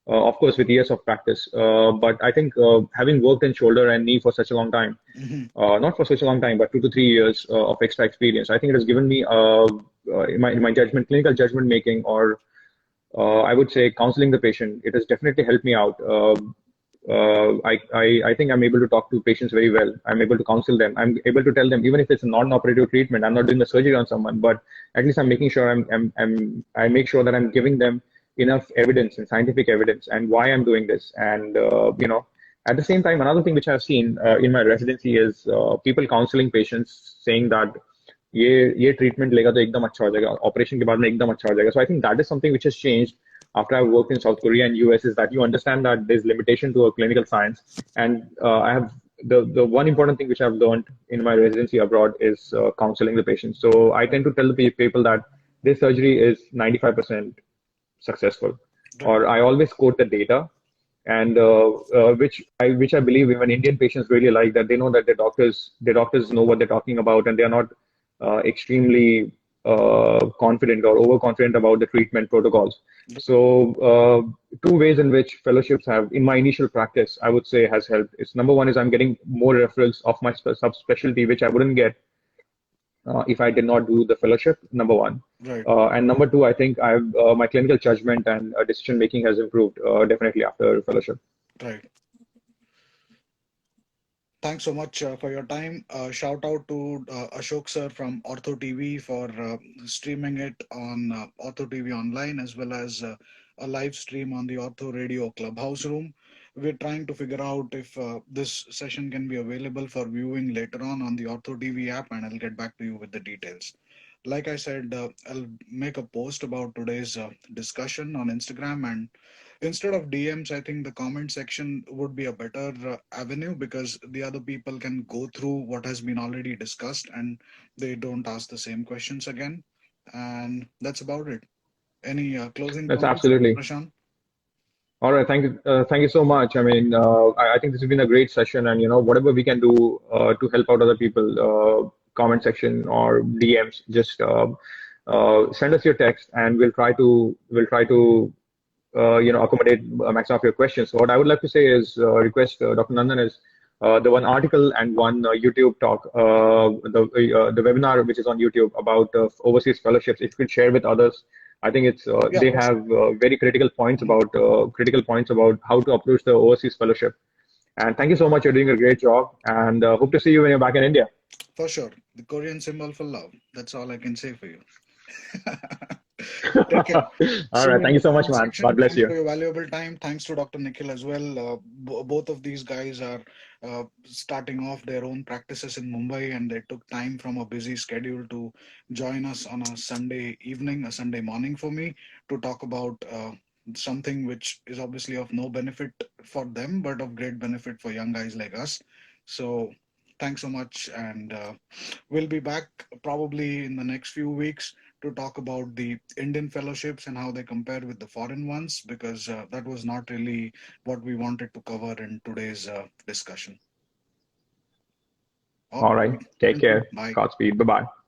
Of course, with years of practice, but I think having worked in shoulder and knee for such a long time, Hmm. not for such a long time, but 2 to 3 years of extra experience. I think it has given me in my judgment, clinical judgment making, or I would say counseling the patient. It has definitely helped me out. I think I'm able to talk to patients very well. I'm able to counsel them. I'm able to tell them even if it's a non-operative treatment, I'm not doing the surgery on someone, but at least I'm making sure I make sure that I'm giving them enough evidence and scientific evidence and why I'm doing this. And at the same time, another thing which I've seen in my residency is people counseling patients saying that ये treatment लेगा तो एकदम अच्छा हो जाएगा, operation के बाद में एकदम अच्छा हो जाएगा. So I think that is something which has changed after I worked in South Korea and US, is that you understand that there's limitation to a clinical science. And I have the one important thing which I've learned in my residency abroad is counseling the patients. So I tend to tell the people that this surgery is 95% successful, Right. or I always quote the data, and which I believe even Indian patients really like, that they know that their doctors know what they're talking about, and they're not extremely confident or overconfident about the treatment protocols. So two ways in which fellowships have, in my initial practice, I would say has helped. It's number one is I'm getting more referrals of my subspecialty, which I wouldn't get if I did not do the fellowship, number one. Right. And number two, I think I've my clinical judgment and decision making has improved definitely after fellowship. Right. Thanks so much for your time. Shout out to Ashok sir from Ortho TV for streaming it on Ortho TV online, as well as a live stream on the Ortho Radio Clubhouse room. We're trying to figure out if this session can be available for viewing later on the Ortho TV app, and I'll get back to you with the details. Like I said, I'll make a post about today's discussion on Instagram, and instead of DMs, I think the comment section would be a better avenue, because the other people can go through what has been already discussed and they don't ask the same questions again. And that's about it. Any closing That's comments, absolutely. Prashant? All right, thank you so much. I mean, I think this has been a great session, and whatever we can do to help out other people, comment section or DMs, just send us your text, and we'll try to accommodate a maximum of your questions. So what I would like to say is request Dr. Nandan is the one article and one YouTube talk, the webinar which is on YouTube about overseas fellowships. If you could share with others, I think it's Yeah, they for sure. have very Mhm. critical points about how to approach the overseas fellowship. And thank you so much. You're doing a great job, and hope to see you when you're back in India. For sure. The Korean symbol for love. That's all I can say for you. Take care. All See right. you in Thank you the so much, comment man. section. God bless Thanks you. for your valuable time. Thanks to Dr. Nikhil as well. Both of these guys are starting off their own practices in Mumbai, and they took time from a busy schedule to join us on a Sunday evening, a Sunday morning for me, to talk about something which is obviously of no benefit for them, but of great benefit for young guys like us. So, thanks so much, and we'll be back probably in the next few weeks to talk about the Indian fellowships and how they compare with the foreign ones, because that was not really what we wanted to cover in today's discussion. All All right. right. Take Thank you. care. Bye. Godspeed. Bye bye.